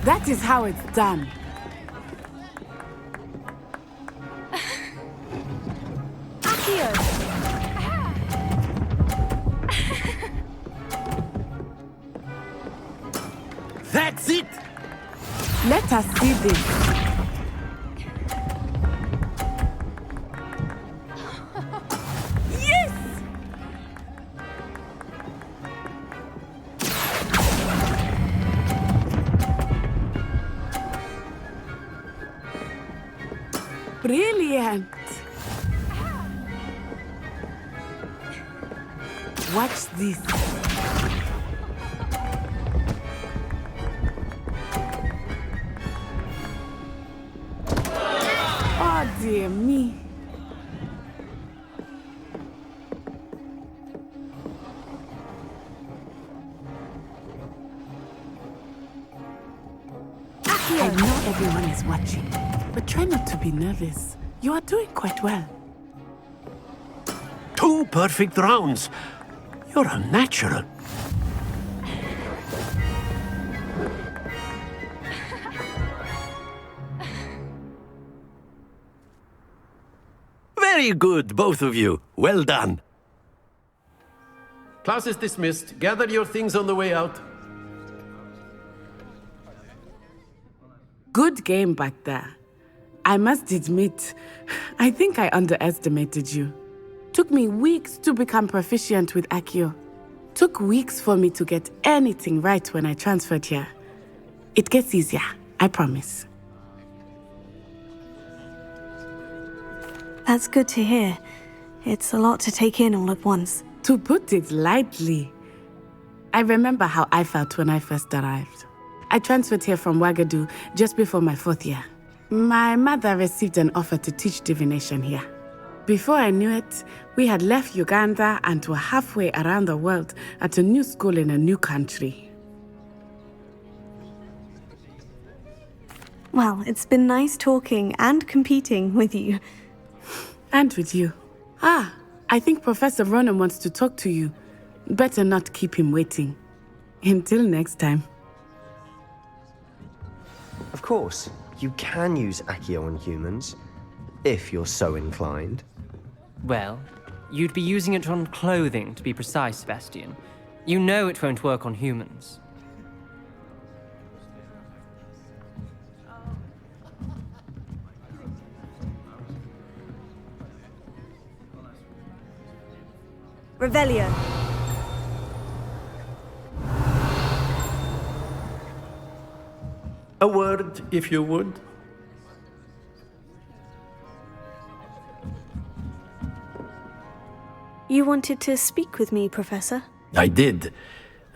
That is how it's done. Accio! That's it! Let us see this. Yes! Brilliant. Watch this. Oh, dear me. is watching. But try not to be nervous. You are doing quite well. 2 perfect rounds. You're a natural. Very good, both of you. Well done. Class is dismissed. Gather your things on the way out. Good game back there. I must admit, I think I underestimated you. Took me weeks to become proficient with Accio. Took weeks for me to get anything right when I transferred here. It gets easier, I promise. That's good to hear. It's a lot to take in all at once. To put it lightly, I remember how I felt when I first arrived. I transferred here from Wagadu just before my 4th year. My mother received an offer to teach divination here. Before I knew it, we had left Uganda and were halfway around the world at a new school in a new country. Well, it's been nice talking and competing with you. And with you. Ah, I think Professor Ronan wants to talk to you. Better not keep him waiting. Until next time. Of course, you can use Accio on humans, if you're so inclined. Well, you'd be using it on clothing, to be precise, Sebastian. You know it won't work on humans. Revelio. A word, if you would. You wanted to speak with me, Professor? I did.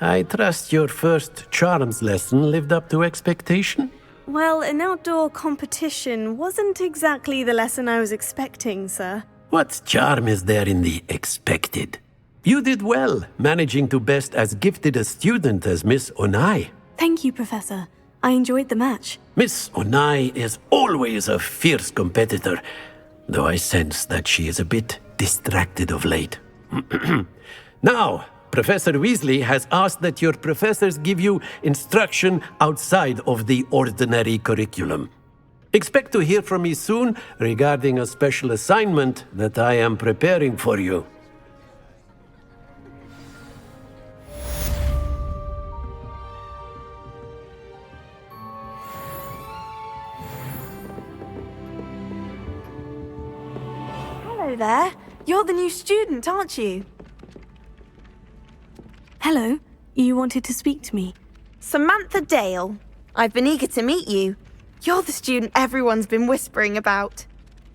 I trust your first charms lesson lived up to expectation? Well, an outdoor competition wasn't exactly the lesson I was expecting, sir. What charm is there in the expected? You did well, managing to best as gifted a student as Miss Onai. Thank you, Professor. I enjoyed the match. Miss Onai is always a fierce competitor, though I sense that she is a bit distracted of late. Now, Professor Weasley has asked that your professors give you instruction outside of the ordinary curriculum. Expect to hear from me soon regarding a special assignment that I am preparing for you. Hello there. You're the new student, aren't you? Hello. You wanted to speak to me. Samantha Dale. I've been eager to meet you. You're the student everyone's been whispering about.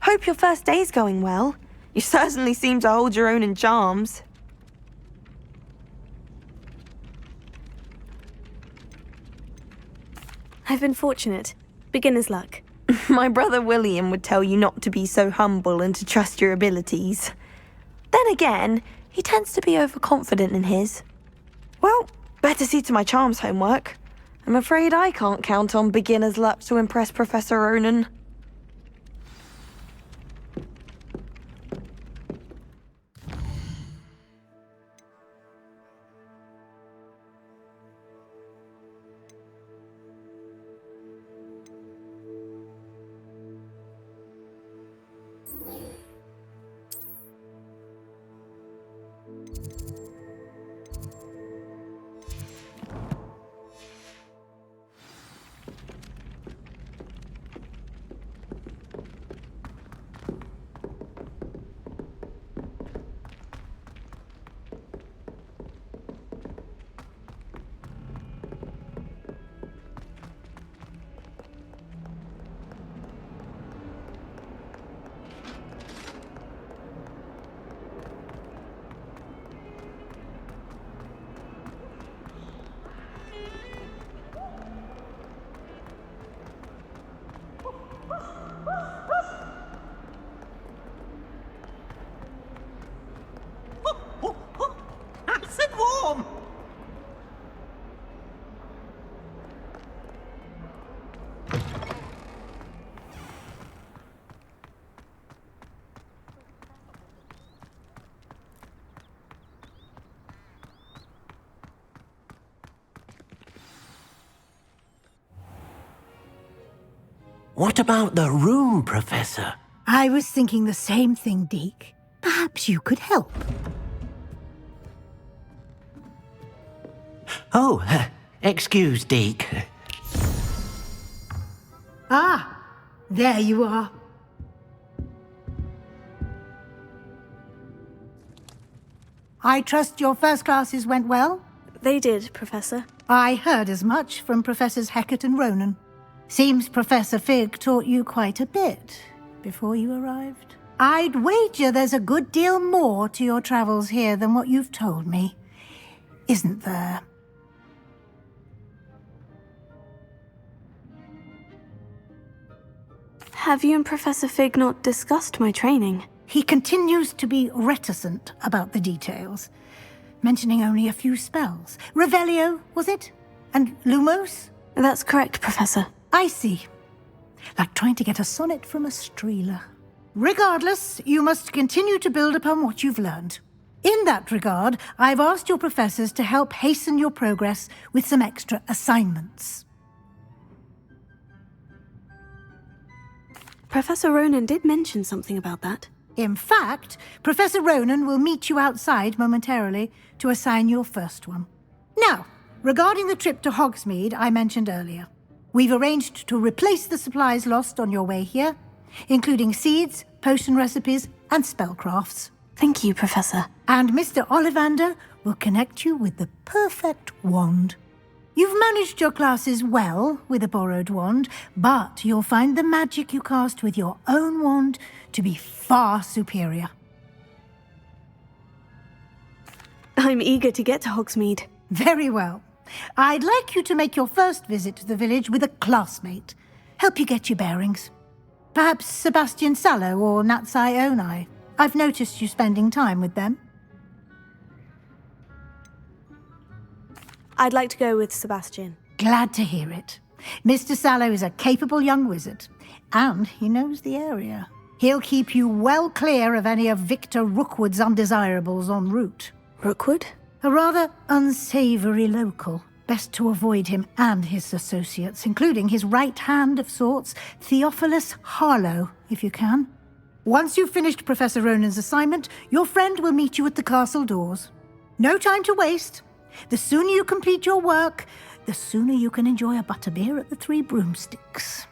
Hope your first day's going well. You certainly seem to hold your own in charms. I've been fortunate. Beginner's luck. My brother William would tell you not to be so humble and to trust your abilities. Then again, he tends to be overconfident in his. Well, better see to my charms homework. I'm afraid I can't count on beginner's luck to impress Professor Ronan. What about the room, Professor? I was thinking the same thing, Deke. Perhaps you could help. Oh, excuse, Deke. Ah, there you are. I trust your first classes went well? They did, Professor. I heard as much from Professors Hecat and Ronan. Seems Professor Fig taught you quite a bit before you arrived. I'd wager there's a good deal more to your travels here than what you've told me. Isn't there? Have you and Professor Fig not discussed my training? He continues to be reticent about the details, mentioning only a few spells. Revelio, was it? And Lumos? That's correct, Professor. I see. Like trying to get a sonnet from a streeler. Regardless, you must continue to build upon what you've learned. In that regard, I've asked your professors to help hasten your progress with some extra assignments. Professor Ronan did mention something about that. In fact, Professor Ronan will meet you outside momentarily to assign your first one. Now, regarding the trip to Hogsmeade I mentioned earlier, we've arranged to replace the supplies lost on your way here, including seeds, potion recipes, and spellcrafts. Thank you, Professor. And Mr. Ollivander will connect you with the perfect wand. You've managed your classes well with a borrowed wand, but you'll find the magic you cast with your own wand to be far superior. I'm eager to get to Hogsmeade. Very well. I'd like you to make your first visit to the village with a classmate. Help you get your bearings. Perhaps Sebastian Sallow or Natsai Onai. I've noticed you spending time with them. I'd like to go with Sebastian. Glad to hear it. Mr. Sallow is a capable young wizard, and he knows the area. He'll keep you well clear of any of Victor Rookwood's undesirables en route. Rookwood? A rather unsavory local. Best to avoid him and his associates, including his right hand of sorts, Theophilus Harlow, if you can. Once you've finished Professor Ronan's assignment, your friend will meet you at the castle doors. No time to waste. The sooner you complete your work, the sooner you can enjoy a butterbeer at the Three Broomsticks.